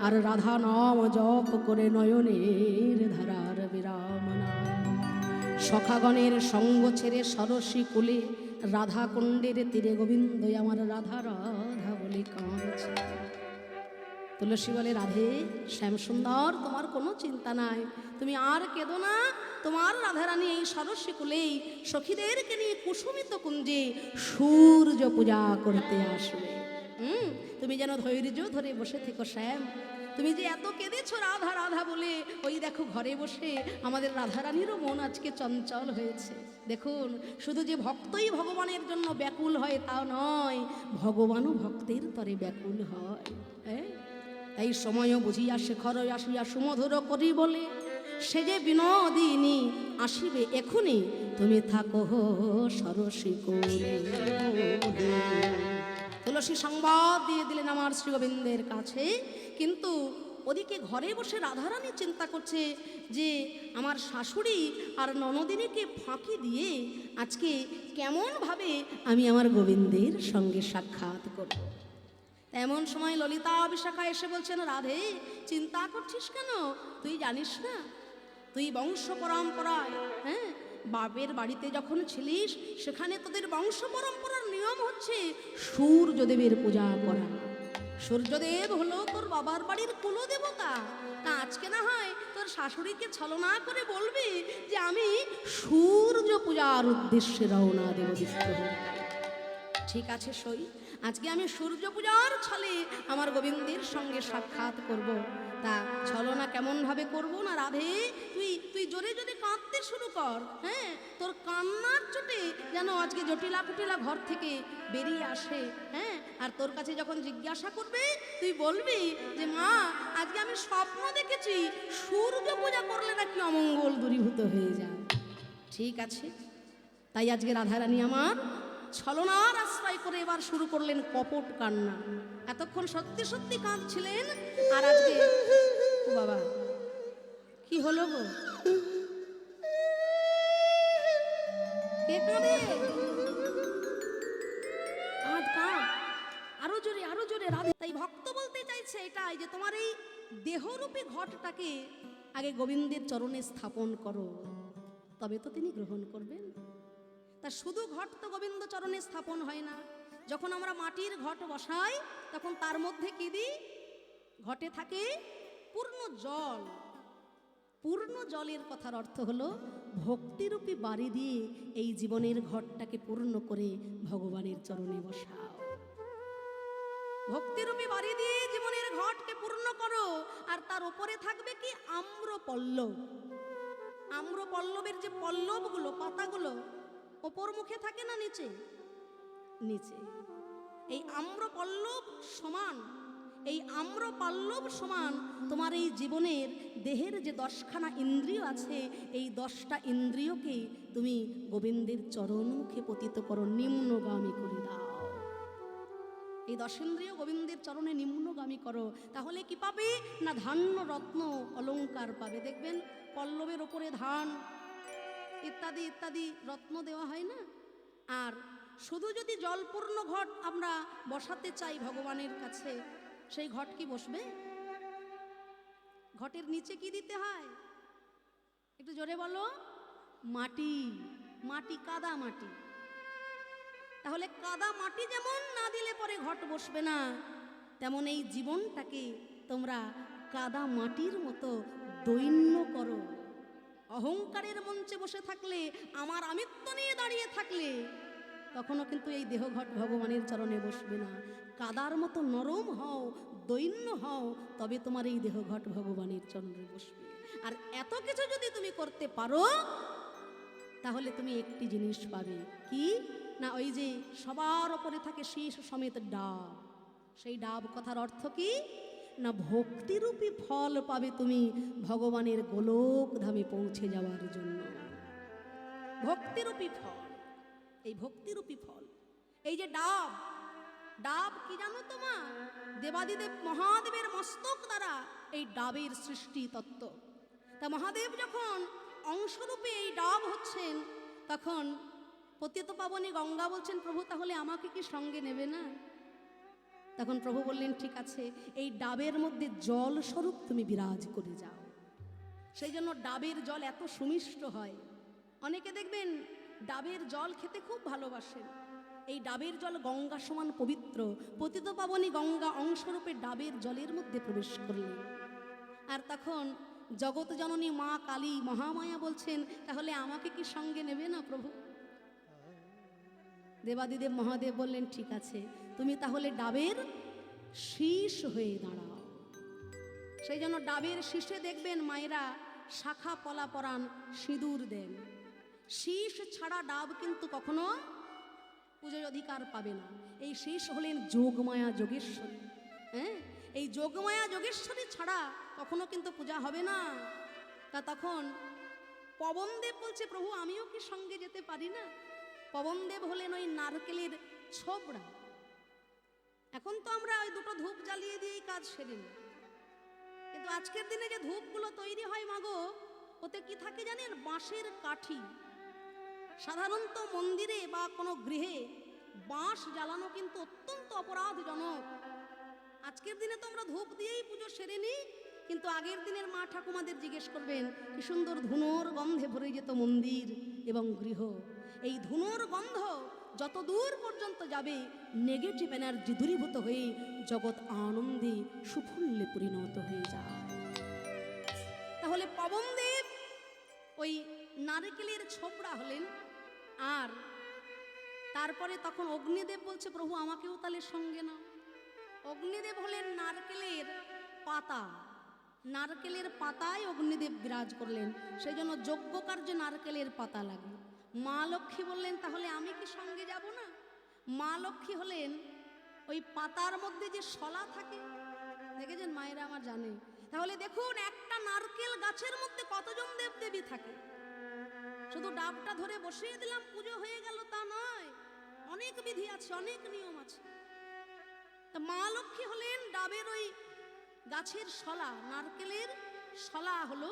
আর রাধা নাম জপ করে নয়নের ধারার বিরাম নাই। সখাগণের সঙ্গ ছেড়ে সরস্বী কোলে রাধা কুণ্ডের তীরে গোবিন্দ আমার রাধা রাধা বলে কাঁদছে। তুলসী বলে, রাধে শ্যাম সুন্দর, তোমার কোনো চিন্তা নাই, তুমি আর কেঁদো না। তোমার রাধারানী এই সরস্বী কুলেই সখীদেরকে নিয়ে কুসুমিত কুঞ্জে সূর্য পূজা করতে আসবে। তুমি যেন ধৈর্য ধরে বসে থেকো শ্যাম। তুমি যে এত কেঁদেছো রাধা রাধা বলে, ওই দেখো ঘরে বসে আমাদের রাধারানীরও মন আজকে চঞ্চল হয়েছে। দেখুন, শুধু যে ভক্তই ভগবানের জন্য ব্যাকুল হয় তা নয়, ভগবানও ভক্তের তরে ব্যাকুল হয়। হ্যাঁ, তাই সময়ও বুঝিয়া শেখর আসিয়া সুমধুর করি বলে, সে যে বিনোদিনী আসিবে এখুনি, তুমি থাকো সরস্বী কোলে। তুলসী সংবাদ দিয়ে দিলেন আমার শ্রী গোবিন্দের কাছে, কিন্তু ওদিকে ঘরে বসে রাধারানী চিন্তা করছে যে আমার শাশুড়ি আর ননদিনীকে ফাঁকি দিয়ে আজকে কেমনভাবে আমি আমার গোবিন্দের সঙ্গে সাক্ষাৎ করব। এমন সময় ললিতা বিশাখা এসে বলছেন, রাধে চিন্তা করছিস কেন? তুই জানিস না, তুই বংশ পরম্পরায়, হ্যাঁ, বাপের বাড়িতে যখন ছিলিস সেখানে তোদের বংশ পরম্পরার নিয়ম হচ্ছে সূর্যদেবের পূজা করা। সূর্যদেব হলো তোর বাবার বাড়ির কুলদেবতা। তা আজকে না হয় তোর শাশুড়িকে ছলনা করে বলবি যে আমি সূর্য পূজার উদ্দেশ্যে রওনা দেব। ঠিক আছে সই, আজকে আমি সূর্য পূজার ছলে আমার গোবিন্দের সঙ্গে সাক্ষাৎ করব। তা ছলনা কেমন ভাবে করব না রাধে, তুই জোরে জোরে কাঁদতে শুরু কর। হ্যাঁ, তোর কান্নার চোটে যেন আজকে জটিলা কুটিলা ঘর থেকে বেরিয়ে আসে। হ্যাঁ, আর তোর কাছে যখন জিজ্ঞাসা করবে তুই বলবি যে মা, আজকে আমি স্বপ্ন দেখেছি সূর্য পূজা করলে নাকি অমঙ্গল দূরীভূত হয়ে যায়। ঠিক আছে, তাই আজকে রাধারানী আমার ছলনার আশ্রয় করে এবার শুরু করলেন কপট কান্না। এতক্ষণ সত্যি সত্যি কাঁদছিলেন, আর আজকে ও বাবা, কি হলো গো? কে কাঁদে? কাঁদ কাঁদ, আরো জোরে আরো জোরে রাধে। তাই ভক্ত বলতে চাইছে এটাই যে তোমার এই দেহরূপী ঘটটাকে আগে গোবিন্দের চরণে স্থাপন করো, তবে তো তিনি গ্রহণ করবেন। তা শুধু ঘট তো গোবিন্দ চরণে স্থাপন হয় না। যখন আমরা মাটির ঘট বসাই তখন তার মধ্যে কি দিই? ঘটে থাকে পূর্ণ জল। পূর্ণ জলের কথার অর্থ হলো ভক্তিরূপী বাড়ি দিয়ে এই জীবনের ঘটটাকে পূর্ণ করে ভগবানের চরণে বসাও। ভক্তিরূপী বাড়ি দিয়ে জীবনের ঘটকে পূর্ণ করো, আর তার উপরে থাকবে কি? আম্রপল্লব। আম্রপল্লবের যে পল্লবগুলো, পাতাগুলো ওপর মুখে থাকে না নিচে? নিচে। এই আম্রপল্লব সমান, এই আম্রপল্লব সমান তোমার এই জীবনের দেহের যে 10খানা ইন্দ্রিয় আছে, এই 10টা ইন্দ্রিয়কে তুমি গোবিন্দের চরণ মুখে পতিত করো, নিম্নগামী করে দাও। এই 10 ইন্দ্রিয় গোবিন্দের চরণে নিম্নগামী করো, তাহলে কি পাবে না? ধান্য রত্ন অলংকার পাবে। দেখবেন পল্লবের ওপরে ধান ইত্যাদি ইত্যাদি রত্ন দেওয়া হয় না? আর শুধু যদি জলপূর্ণ ঘট আমরা বসাতে চাই ভগবানের কাছে, সেই ঘট কি বসবে? ঘটের নিচে কি দিতে হয়? একটু জোরে বলো। মাটি। মাটি, কাদা মাটি। তাহলে কাদা মাটি যেমন না দিলে পরে ঘট বসবে না, তেমন এই জীবনটাকে তোমরা কাদা মাটির মতো দৈন্য করো। অহংকারের মঞ্চে বসে থাকলে, আমার আমিত্ব নিয়ে দাঁড়িয়ে থাকলে, তখনও কিন্তু এই দেহঘট ভগবানের চরণে বসবে না। কাদার মতো নরম হও, দৈন্য হও, তবে তোমার এই দেহঘট ভগবানের চরণে বসবে। আর এত কিছু যদি তুমি করতে পারো, তাহলে তুমি একটি জিনিস পাবে। কি না? ওই যে সবার ওপরে থাকে শীষ সমেত ডাব, সেই ডাব কথার অর্থ কি না? ভক্তিরূপী ফল পাবে তুমি ভগবানের গোলক ধামে পৌঁছে যাওয়ার জন্য। ভক্তিরূপী ফল, এই ভক্তিরূপী ফল, এই যে ডাব, ডাব কি জানো তোমা? দেবাদিদেব মহাদেবের মস্তক দ্বারা এই ডাবের সৃষ্টি তত্ত্ব। তা মহাদেব যখন অংশরূপে এই ডাব হচ্ছেন, তখন পতিত পাবনী গঙ্গা বলছেন, প্রভু তাহলে আমাকে কি সঙ্গে নেবে না? তখন প্রভু বললেন, ঠিক আছে, এই ডাবের মধ্যে জল স্বরূপ তুমি বিরাজ করে যাও। সেই জন্য ডাবের জল এত সুমিষ্ট হয়। অনেকে দেখবেন ডাবের জল খেতে খুব ভালোবাসেন। এই ডাবের জল গঙ্গা সমান পবিত্র। পতিত পাবনী গঙ্গা অংশরূপে ডাবের জলের মধ্যে প্রবেশ করলেন। আর তখন জগৎ জননী মা কালী মহামায়া বলছেন, তাহলে আমাকে কি সঙ্গে নেবে না প্রভু? দেবাদিদেব মহাদেব বললেন, ঠিক আছে, তুমি তাহলে ডাবের শীষ হয়ে দাঁড়াও। সেই জন্য ডাবের শীষে দেখবেন মায়েরা শাখা পলা পরান, সিঁদুর দেন। শীষ ছাড়া ডাব কিন্তু কখনো পুজোর অধিকার পাবে না। এই শীষ হলেন যোগমায়া যোগেশ্বরী। হ্যাঁ, এই যোগমায়া যোগেশ্বরী ছাড়া কখনো কিন্তু পূজা হবে না। তা তখন পবনদেব বলছে, প্রভু আমিও কি সঙ্গে যেতে পারি না? পবনদেব হলেন ওই নারকেলের ছোবড়া। এখন তো আমরা ওই দুটো ধূপ জ্বালিয়ে দিয়েই কাজ সেরে নিই, কিন্তু আজকের দিনে যে ধূপগুলো তৈরি হয় মাগো, ওতে কি থাকে জানেন? বাঁশের কাঠি। সাধারণত মন্দিরে বা কোনো গৃহে বাঁশ জ্বালানো কিন্তু অত্যন্ত অপরাধজনক। আজকের দিনে তো আমরা ধূপ দিয়েই পুজো সেরে নিই, কিন্তু আগের দিনের মা ঠাকুমাদের জিজ্ঞেস করবেন, কি সুন্দর ধুনোর গন্ধে ভরে যেত মন্দির এবং গৃহ। এই ধুনোর গন্ধ যত দূর পর্যন্ত যাবে, নেগেটিভ এনার্জি দূরীভূত হয়ে জগৎ আনন্দে সুফুল্লে পরিণত হয়ে যায়। তাহলে পবনদেব ওই নারকেলের ছোবড়া হলেন। আর তারপরে তখন অগ্নিদেব বলছে, প্রভু আমাকেও তাহলে সঙ্গে নাও। অগ্নিদেব হলেন নারকেলের পাতা। নারকেলের পাতায় অগ্নিদেব বিরাজ করলেন। সেই জন্য যজ্ঞ কার্যে নারকেলের পাতা লাগে। মা লক্ষ্মী বললেন, তাহলে আমি কি সঙ্গে যাব না? মা লক্ষ্মী হলেন ওই পাতার মধ্যে যে শলা থাকে, দেখেছেন মায়েরা আমার জানে। তাহলে দেখুন, একটা নারকেল গাছের মধ্যে কতজন দেবদেবী থাকে। শুধু ডাবটা ধরে বসিয়ে দিলাম পুজো হয়ে গেল তা নয়, অনেক বিধি আছে, অনেক নিয়ম আছে। তা মা লক্ষ্মী হলেন ডাবের ওই গাছের শলা, নারকেলের শলা হলো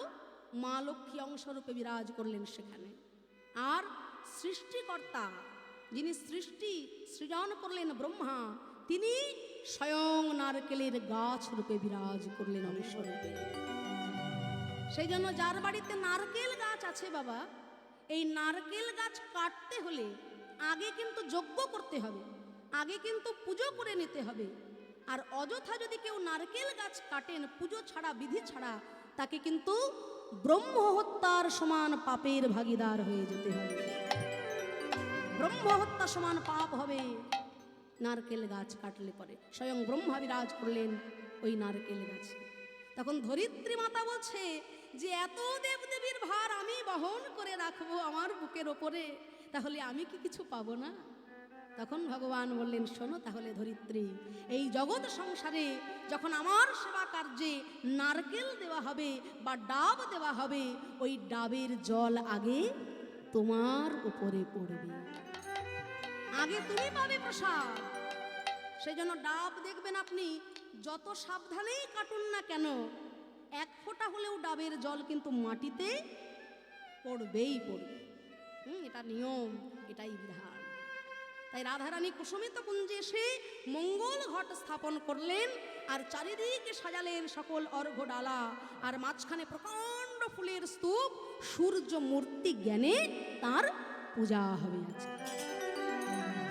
মা লক্ষ্মী অংশরূপে বিরাজ করলেন সেখানে। আর সৃষ্টিকর্তা, যিনি সৃজন করলেন ব্রহ্মা, তিনি স্বয়ং নারকেলের গাছ রূপে বিরাজ করলেন অংশরূপে। সেই জন্য যার বাড়িতে নারকেল গাছ আছে বাবা, এই নারকেল গাছ কাটতে হলে আগে কিন্তু যজ্ঞ করতে হবে, আগে কিন্তু পুজো করে নিতে হবে। আর অযথা যদি কেউ নারকেল গাছ কাটেন পুজো ছাড়া, বিধি ছাড়া, তাকে কিন্তু ব্রহ্ম হত্যার সমান পাপের ভাগীদার হয়ে যেতে হবে। ব্রহ্ম হত্যা সমান পাপ হবে নারকেল গাছ কাটলে পরে। স্বয়ং ব্রহ্মা বিরাজ করলেন ওই নারকেল গাছে। তখন ধরিত্রী মাতা বলছে যে এত দেবদেবীর ভার আমি বহন করে রাখবো আমার বুকের ওপরে, তাহলে আমি কি কিছু পাবো না? তখন ভগবান বললেন, শোনো তাহলে ধরিত্রী, এই জগৎ সংসারে যখন আমার সেবা কার্যে নারকেল দেওয়া হবে বা ডাব দেওয়া হবে, ওই ডাবের জল আগে তোমার উপরে পড়বে, আগে তুমি পাবে প্রসাদ। সেই জন্য ডাব দেখবেন আপনি যত সাবধানেই কাটুন না কেন, এক ফোঁটা হলেও ডাবের জল কিন্তু মাটিতে পড়বেই পড়বে। এটা নিয়ম, এটাই বিধান। তাই রাধারানী কুসুমিত কুঞ্জে এসে মঙ্গল ঘট স্থাপন করলেন, আর চারিদিকে সাজালেন সকল অর্ঘ্য ডালা, আর মাঝখানে প্রকাণ্ড ফুলের স্তূপ, সূর্য মূর্তি জ্ঞানে তার পূজা হবে আজকে।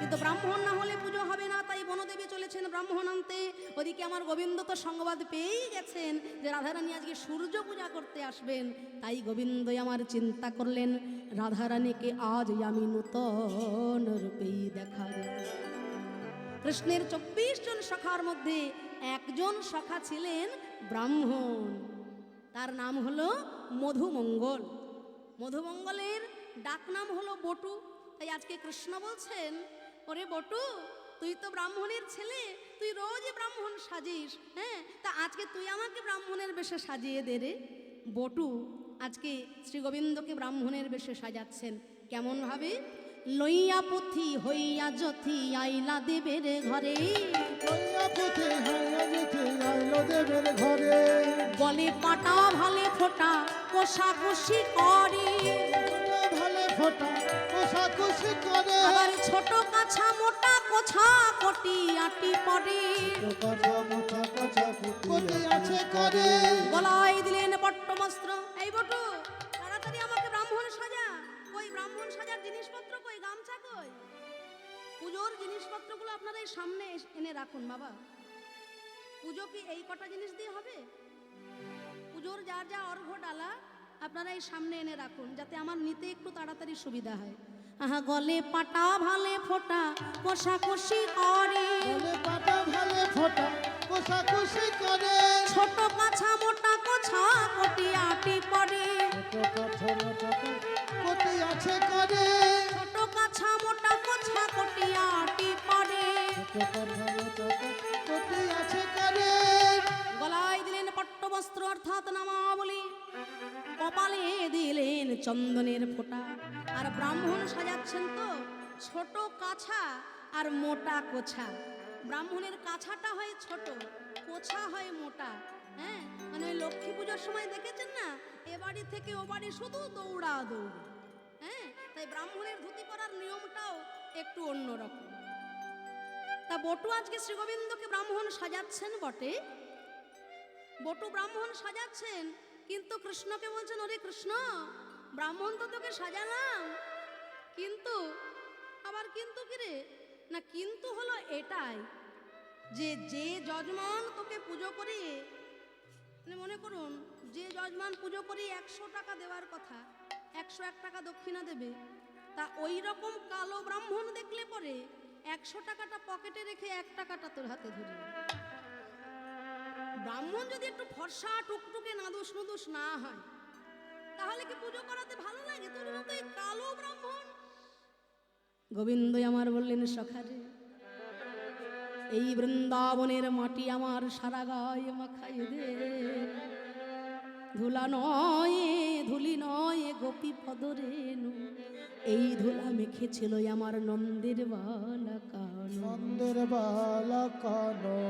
কিন্তু ব্রাহ্মণ না হলে পুজো হবে না, তাই বনদেবী চলেছেন ব্রাহ্মণ আনতে। ওদিকে আমার গোবিন্দ তো সংবাদ পেয়েই গেছেন যে রাধারানী আজকে সূর্য পূজা করতে আসবেন। তাই গোবিন্দ আমার চিন্তা করলেন, রাধারানীকে আজ আমি নূতন রূপেই দেখা দেব। কৃষ্ণের 24 জন সখার মধ্যে একজন সখা ছিলেন ব্রাহ্মণ, তার নাম হলো মধুমঙ্গল। মধুমঙ্গলের ডাক নাম হলো বটু। তাই আজকে কৃষ্ণ বলছেন, ওরে বটু, তুই তো ব্রাহ্মণের ছেলে, তুই রোজই ব্রাহ্মণ সাজিস, হ্যাঁ, তা আজকে তুই আমাকে ব্রাহ্মণের বেশে সাজিয়ে দে রে। বটু আজকে শ্রী গোবিন্দকে ব্রাহ্মণের বেশে সাজাচ্ছেন। কেমন ভাবে? লইয়া পুথি হইয়া যথি আইলা দেবের ঘরে, লইয়া পুথি হইয়া যথি আইলা দেবের ঘরে, বলে পাটা ভালে ফোটা কোষাকুষি করে, ভালে ফোটা কোষাকুষি করে, আবার ছোট কাছা মোটা কোছা কটি আটি পড়ে। কথা মোটা কথা কোটি আছে করে। গলায় দিলেন পট্টবস্ত্র। এই বটু, তাড়াতাড়ি আমাকে ব্রাহ্মণ সাজা। কই ব্রাহ্মণ সাজার জিনিসপত্র কই, গামছা কই? পুজোর জিনিসপত্রগুলো আপনারা এই সামনে এনে রাখুন বাবা। পুজো কি এই কটা জিনিস দিয়ে হবে? পুজোর যা যা অর্ঘ্য ডালা আপনারা এই সামনে এনে রাখুন, যাতে আমার নিতে একটু তাড়াতাড়ি সুবিধা হয়। আহা, গলে পাটা ভালে ফোটা কোষাকুষি করে, বলে পাটা ভালে ফোটা কোষাকুষি করে, ছোট কাছা মোটা কোছা কটি আটি পড়ে। ছোট কথা মোটা কোটি আছে করে, ছোট কাছা মোটা কোছা কটি আটি পড়ে। ছোট কথা মোটা কোটি আছে করে। গলায় দিলেন পট্টবস্ত্র অর্থাৎ নামাবলী, কপালে দিলেন চন্দনের ফোঁটা। আর ব্রাহ্মণ সাজাচ্ছেন তো ছোট কাছা আর মোটা কোছা। ব্রাহ্মণের কাছাটা হয় ছোট, কোছা হয় মোটা। হ্যাঁ, মানে ওই লক্ষ্মী পুজোর সময় দেখেছেন না, এ বাড়ি থেকে ও বাড়ি শুধু দৌড়া দৌড়। হ্যাঁ, তাই ব্রাহ্মণের ধুতি পরার নিয়মটাও একটু অন্যরকম। তা বটু আজকে শ্রীগোবিন্দকে ব্রাহ্মণ সাজাচ্ছেন বটে, বটু ব্রাহ্মণ সাজাচ্ছেন, কিন্তু কৃষ্ণকে বলছেন, ওরে কৃষ্ণ, ব্রাহ্মণ তো তোকে সাজালাম, কিন্তু আবার কিন্তু কি রে না, কিন্তু হলো এটাই যে যে যজমান তোকে পুজো করি, মানে মনে করুন যে যজমান পুজো করি 100 টাকা দেওয়ার কথা, 101 টাকা দক্ষিণা দেবে, তা ওই রকম কালো ব্রাহ্মণ দেখলে পরে 100 টাকাটা পকেটে রেখে 1 টাকাটা তোর হাতে ধরিয়ে। ব্রাহ্মণ যদি একটু ফর্সা টুকটুকে নাদুস নুদুস না হয়, তাহলে কি পুজো করাতে ভালো লাগে? তোর মতো এই কালো ব্রাহ্মণ। গোবিন্দ আমার বললেন, সখারে, এই বৃন্দাবনের মাটি আমার সারা গায়ে মাখাই দে, ধুলা নয় ধুলি নয় গোপী পদরেণু, এই ধুলা মেখেছিল আমার নন্দের বালা কানো। নন্দের বালা কানো।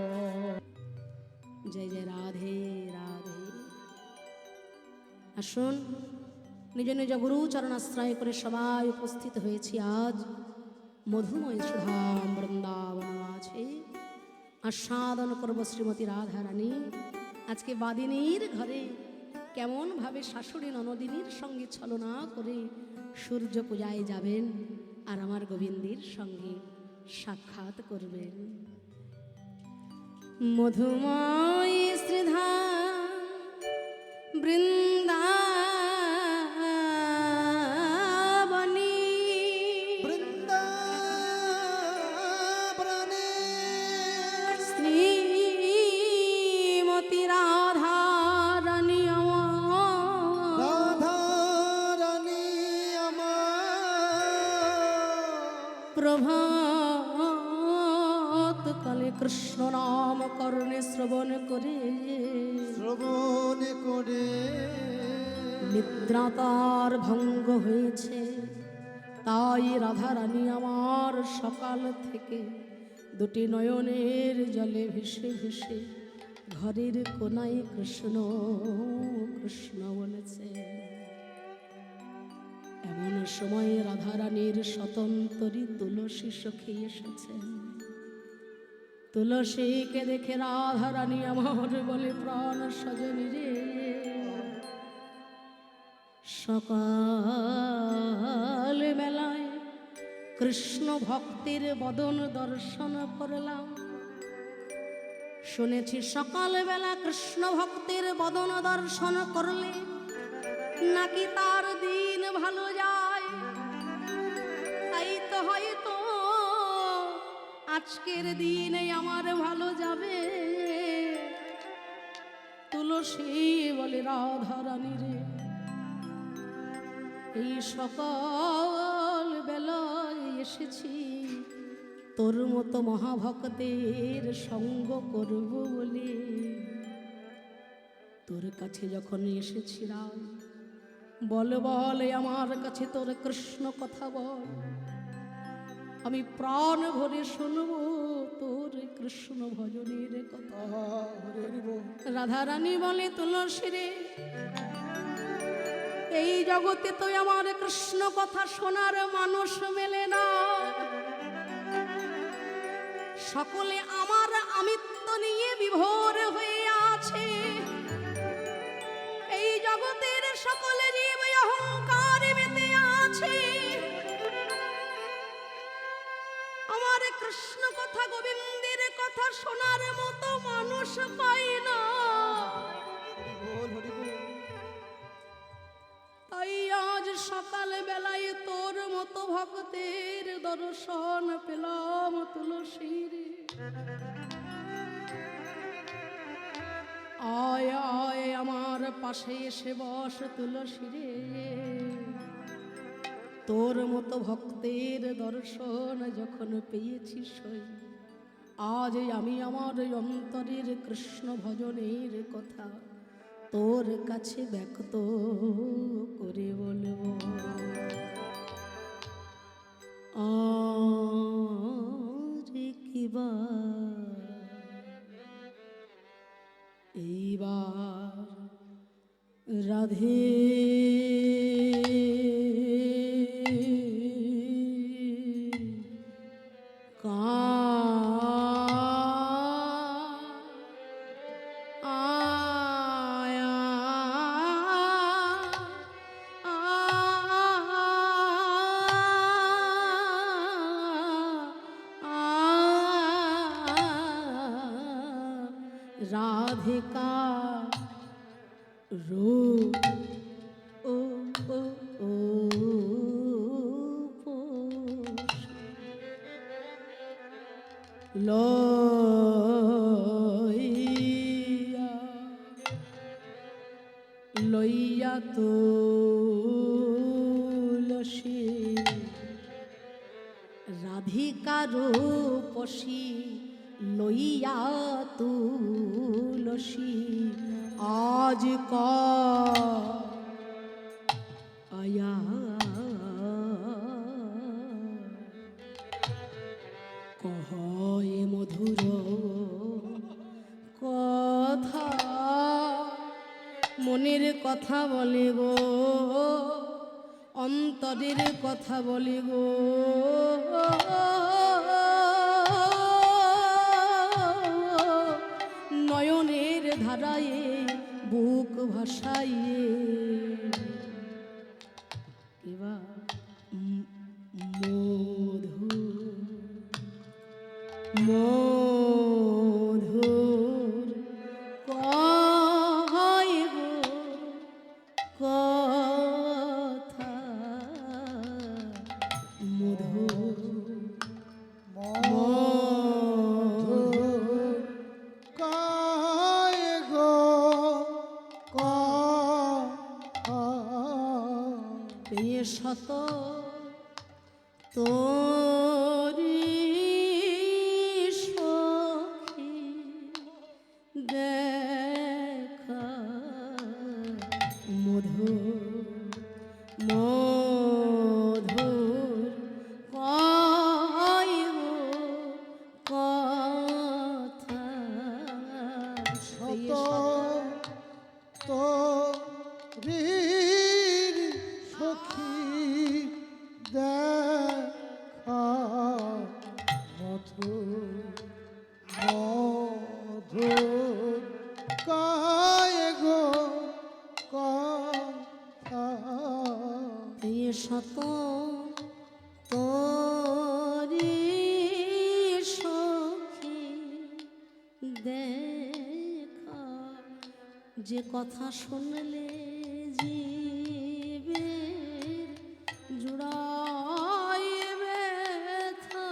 জয় জয় রাধে রাধে। আসুন, নিজ নিজ গুরু চরণাশ্রয় করে সবাই উপস্থিত হয়েছি আজ মধুময় সুধাম বৃন্দাবন আছে। আস্বাদন করব শ্রীমতী রাধা রানী। আজকে বাদিনীর ঘরে কেমন ভাবে শাশুড়ি ননদিনীর সঙ্গে ছলনা করে সূর্য পূজায় যাবেন আর আমার গোবিন্দের সঙ্গে সাক্ষাৎ করবেন। মধুময় শ্রীধাম বৃন্দাবনী, বৃন্দাবনে শ্রীমতী রাধা রানী আমার, রাধা রানী আমার, প্রভাত কালে কৃষ্ণ নাম কর্ণে শ্রবণ করে, শ্রবণ করে নিদ্রা তার ভঙ্গ হয়েছে, তাই রাধা রানী আমার সকাল থেকে দুটি নয়নের জলে ভেসে ভেসে ঘরের কোনায় কৃষ্ণ কৃষ্ণ বলেছে। এমন সময় রাধা রানীর স্বতন্ত্রী তুলসী সখী এসেছেন। তুলসীকে দেখে রাধা রানী আমার বলে, প্রাণ সজনী রে, সকাল বেলায় কৃষ্ণ ভক্তের বদন দর্শন করলাম। শুনেছি সকাল বেলা কৃষ্ণ ভক্তের বদন দর্শন করলে নাকি তার দিন ভালো যায়। তাই তো হয়তো আজকের দিনে আমার ভালো যাবে। তুলসী বলে, রাধা রানী রে, এই সকাল বেলায় এসেছি তোর মতো মহাভক্তের সঙ্গ করব বলে। তোর কাছে যখন এসেছিলাম, বল বল আমার কাছে তোর কৃষ্ণ কথা বল, আমি প্রাণ ভরে শুনবো তোর তোর কৃষ্ণ ভজনের কথা। হরি হরি বল। রাধারানী বলে তুলসী রে, এই জগতে তো আমার কৃষ্ণ কথা শোনার মানুষ মেলে না। সকলে আমার আমিত্ব নিয়ে বিভোর হয়ে আছে। এই জগতের সকলে জীব অহংকারে মেতে আছে। আমার কৃষ্ণ কথা গোবিন্দের কথা শোনার মতো মানুষ পাই না। হরি বল, হরি বল। তাই আজ সকাল বেলায় তোর মতো ভক্তের দর্শন পেলাম তুলসীর। আয় আয় আমার পাশে এসে বস তুলসী রে, তোর মতো ভক্তের দর্শন যখন পেয়েছি সই, আজ আমি আমার অন্তরের কৃষ্ণ ভজনের কথা তোর কাছে ব্যক্ত করে বলবো। আরে কিবা এইবার রাধে রাধিকা রূপ ও ও ও লইয়া লইয়া তুলসী রাধিকা রূপসী লইয়া তুলসী আজ আয়া কহয় মধুর কথা, মনের কথা বলে গো, অন্তরের কথা বলে গো। নয়নের ধারায় বুক ভাসাইয়ে কিবা মধু মধুর কয় গো কথা, মধুর মধুর কায় গো কথা। এ শত তোরি সখী দেখা মধুর মধুর কয় গো কথা। শত তোরির সখী দেখা মধুর মধুর কায় গো কথা। এ শত তোরি সখী দেখা, যে কথা শুনলে জীবের জুড়ায় ব্যথা।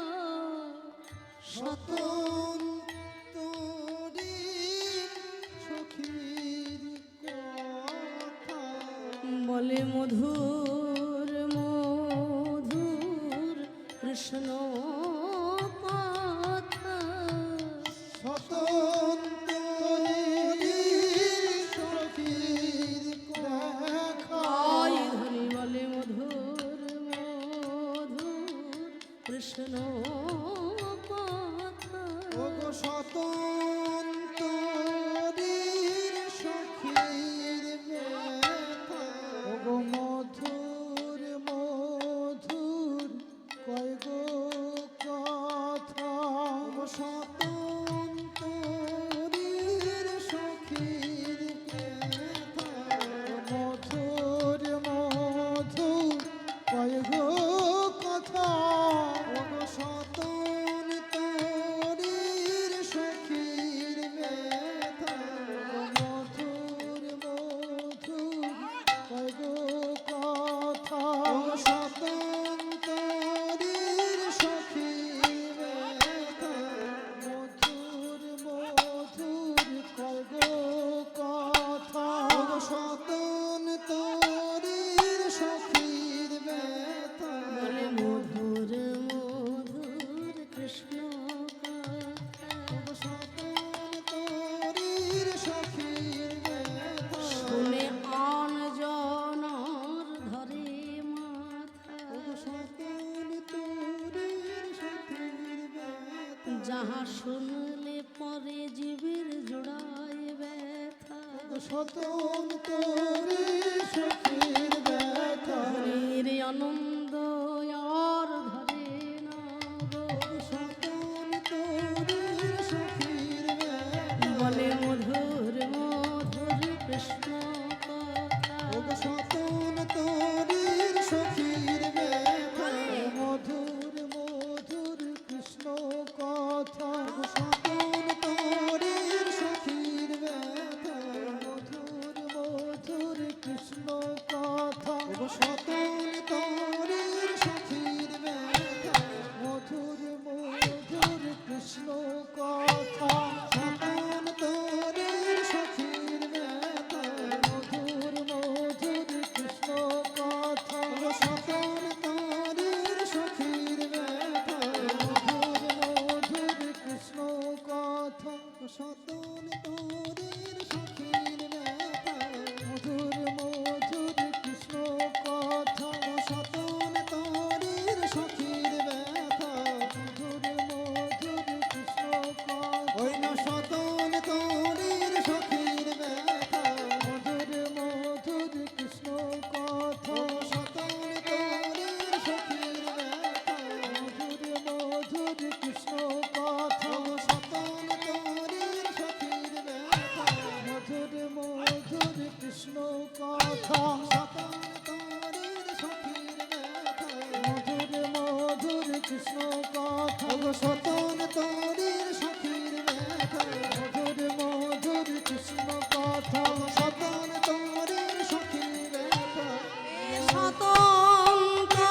শত তোরির সখীর কথা। বলে মধুর মধুর কৃষ্ণ কথা। শত তোরির সখীর দেখা। আই ধনি বলে মধুর মধুর কৃষ্ণ কথা। ও শুনলে পরে জীবের জোড়ায় ব্যথা সতন তোরে সখীর ব্যথা মনের আনন্দ আর ধরে না গো সতন তোরে সখীর ব্যথা বলে মধুর মধুর কৃষ্ণ কথা সতন তোরে সখীর ব্যথা মধুর মধুর কৃষ্ণ কথা সতন তোরে সখীর ব্যথা মধুর মধুর কৃষ্ণ কথা সতন তোরে সখীর ব্যথা মধুর মধুর কৃষ্ণ কথা সতন তোরে সখীর ব্যথা মধুর মধুর কৃষ্ণ কথা সতন তোরে সখীর ব্যথা মধুর মধুর কৃষ্ণ কথা সতন তোরে সখীর ব্যথা মধুর মধুর কৃষ্ণ কথা সতন তোরে সখীর ব্যথা মধুর মধুর কৃষ্ণ কথা ওই না সতন তোরে সখীর ব্যথা মধুর মধুর কৃষ্ণ কথা সতন তোরে সখীর ব্যথা মধুর মধুর কৃষ্ণ কথা সতন তোরে সখীর ব্যথা মধুর মধুর কৃষ্ণ কথা সতন তোরে সখীর ব্যথা মধুর মধুর কৃষ্ণ কথা সতন তোরে সখীর ব্যথা মধুর মধুর কৃষ্ণ কথা সতন তোরে সখীর ব্যথা স্বতন্ত্রী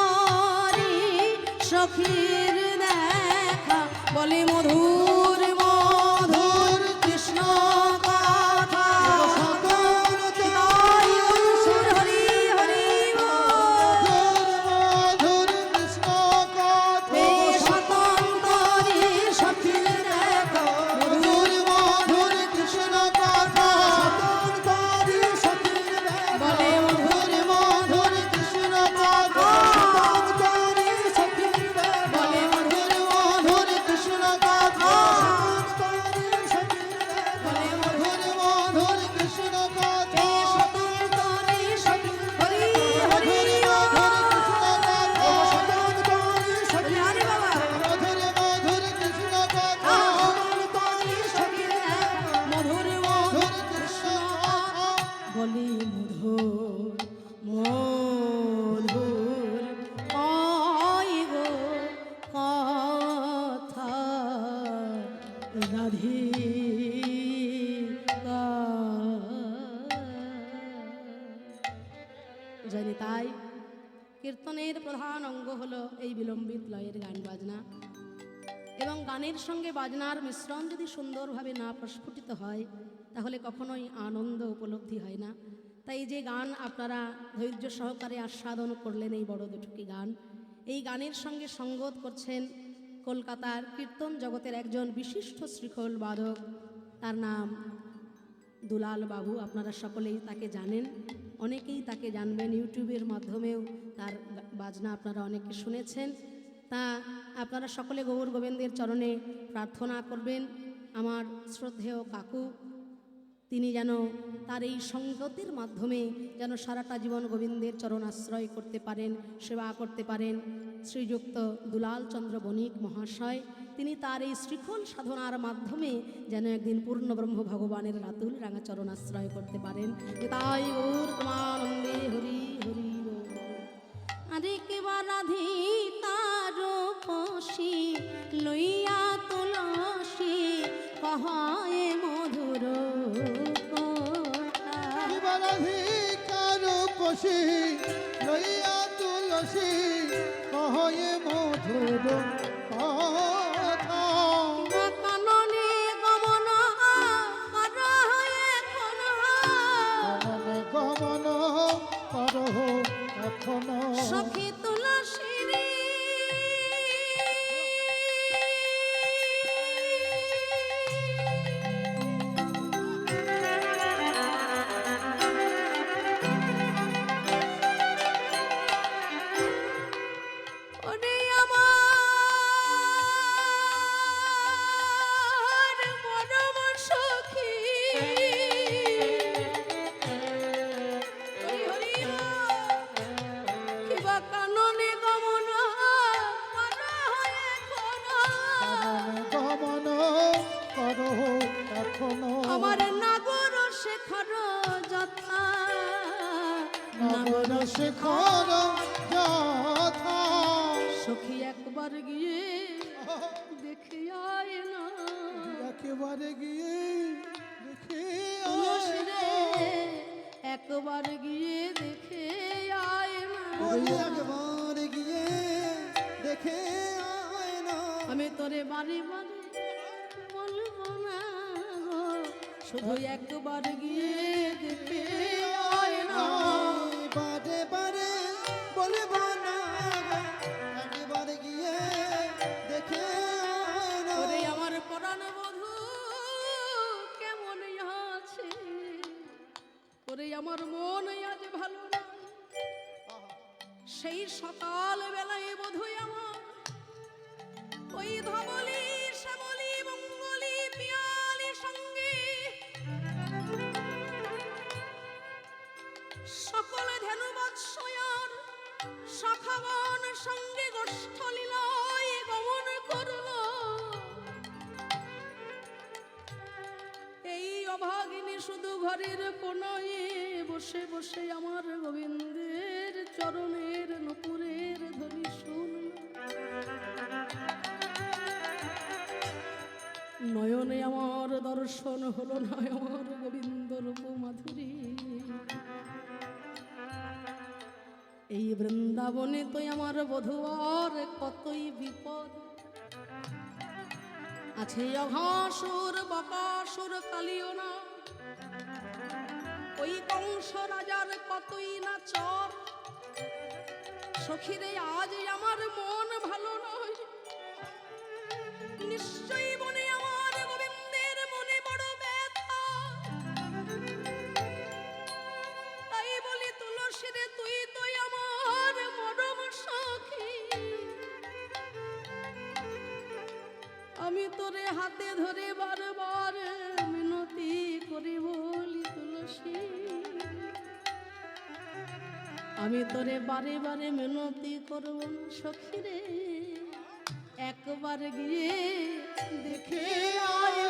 সখীর দেখা বলে মধুর মধুর কৃষ্ণ কথা সতন তাই সুর হরি হরি বল। মধুর কৃষ্ণ কথা হে স্বতন্ত্রী সখীর দেখা মধুর মধুর কৃষ্ণ কথা সতন তোরে সখীর ব্যথা বলে মধুর মধুর কৃষ্ণ কথা সতন তোরে সখীর ব্যথা বলে মধুর মধুর কৃষ্ণ কথা জানি তাই কীর্তনের প্রধান অঙ্গ হলো এই বিলম্বিত লয়ের গান বাজনা এবং গানের সঙ্গে বাজনার মিশ্রণ যদি সুন্দরভাবে না প্রস্ফুটিত হয় তাহলে কখনোই আনন্দ উপলব্ধি হয় না। তাই যে গান আপনারা ধৈর্য সহকারে আস্বাদন করলেন এই বড় দুটুকি গান, এই গানের সঙ্গে সঙ্গত করছেন কলকাতার কীর্তন জগতের একজন বিশিষ্ট শৃখল বাদক, তার নাম দুলাল বাবু। আপনারা সকলেই তাকে জানেন, অনেকেই তাকে জানবেন, ইউটিউবের মাধ্যমেও তার বাজনা আপনারা অনেকে শুনেছেন। তা আপনারা সকলে গৌর গোবিন্দের চরণে প্রার্থনা করবেন আমার শ্রদ্ধেয় কাকু তিনি যেন তার এই সঙ্গতের মাধ্যমে যেন সারাটা জীবন গোবিন্দের চরণ আশ্রয় করতে পারেন, সেবা করতে পারেন। শ্রীযুক্ত দুলাল চন্দ্র বণিক মহাশয় তিনি তার এই শ্রীখল সাধনার মাধ্যমে যেন একদিন পূর্ণ ব্রহ্ম ভগবানের রাতুল রাঙা চরণ আশ্রয় করতে পারেন। তাই ওর তোমানন্দে হরি হরি বল। আরে কেবা রাধিকার পশি লইয়া তুলসী কহায় মধুর কথা। কারো পশি লইয়া তুলসী কহয়ে মধুর কথা কাননে গমন করহে গমন করহ এখন সখী তুলসীর ওরে আমার শেখর যথা নগর শেখর যথা সখী একবার গিয়ে দেখে আয় না একেবারে গিয়ে দেখে তুলসী রে একবার গিয়ে দেখে আয় না একবার গিয়ে দেখে আয় না আমি তোরে বাড়ি বাড়ি বলবো না গো শুধু একবার গিয়ে দেখে আয় না বারে বারে বলবো না একবার গিয়ে দেখে আয় না ওরে আমার পরাণ বধূ কেমন আছে ওরে আমার মন আজ ভালো না সেই সকাল বেলায় বধূ আমার ওই ধবলি শ্যামলি মঙ্গলি পিয়ালি সঙ্গে সকল ধেনু বৎসয়ার শাখাগণ সঙ্গে গোষ্ঠলীলায় গমন করল এই অভাগিনী শুধু ঘরের কোনায় বসে বসে আমার গোবিন্দের চরণের নপুরের ধ্বনি শুনল নয়নে আমার দর্শন হলো না আমার গোবিন্দ রূপ মাধুরী এই বৃন্দাবনে তো আমার বধুয়ার কতই বিপদ আছে অঘাসুর বকাসুর কালিও না ওই কংস রাজার কতই না চর সখীরে আজ আমার মন ভালো নয় নিশ্চয়ই মনে আমার গোবিন্দের মনে বড় ব্যথা তাই বলি তুলসী রে তুই তো আমার মরম সখী আমি তোরে হাতে ধরে বারবার মিনতি করি বলি তুলসী আমি তোরে বারে বারে মিনতি করব সখী রে একবার গিয়ে দেখে আয়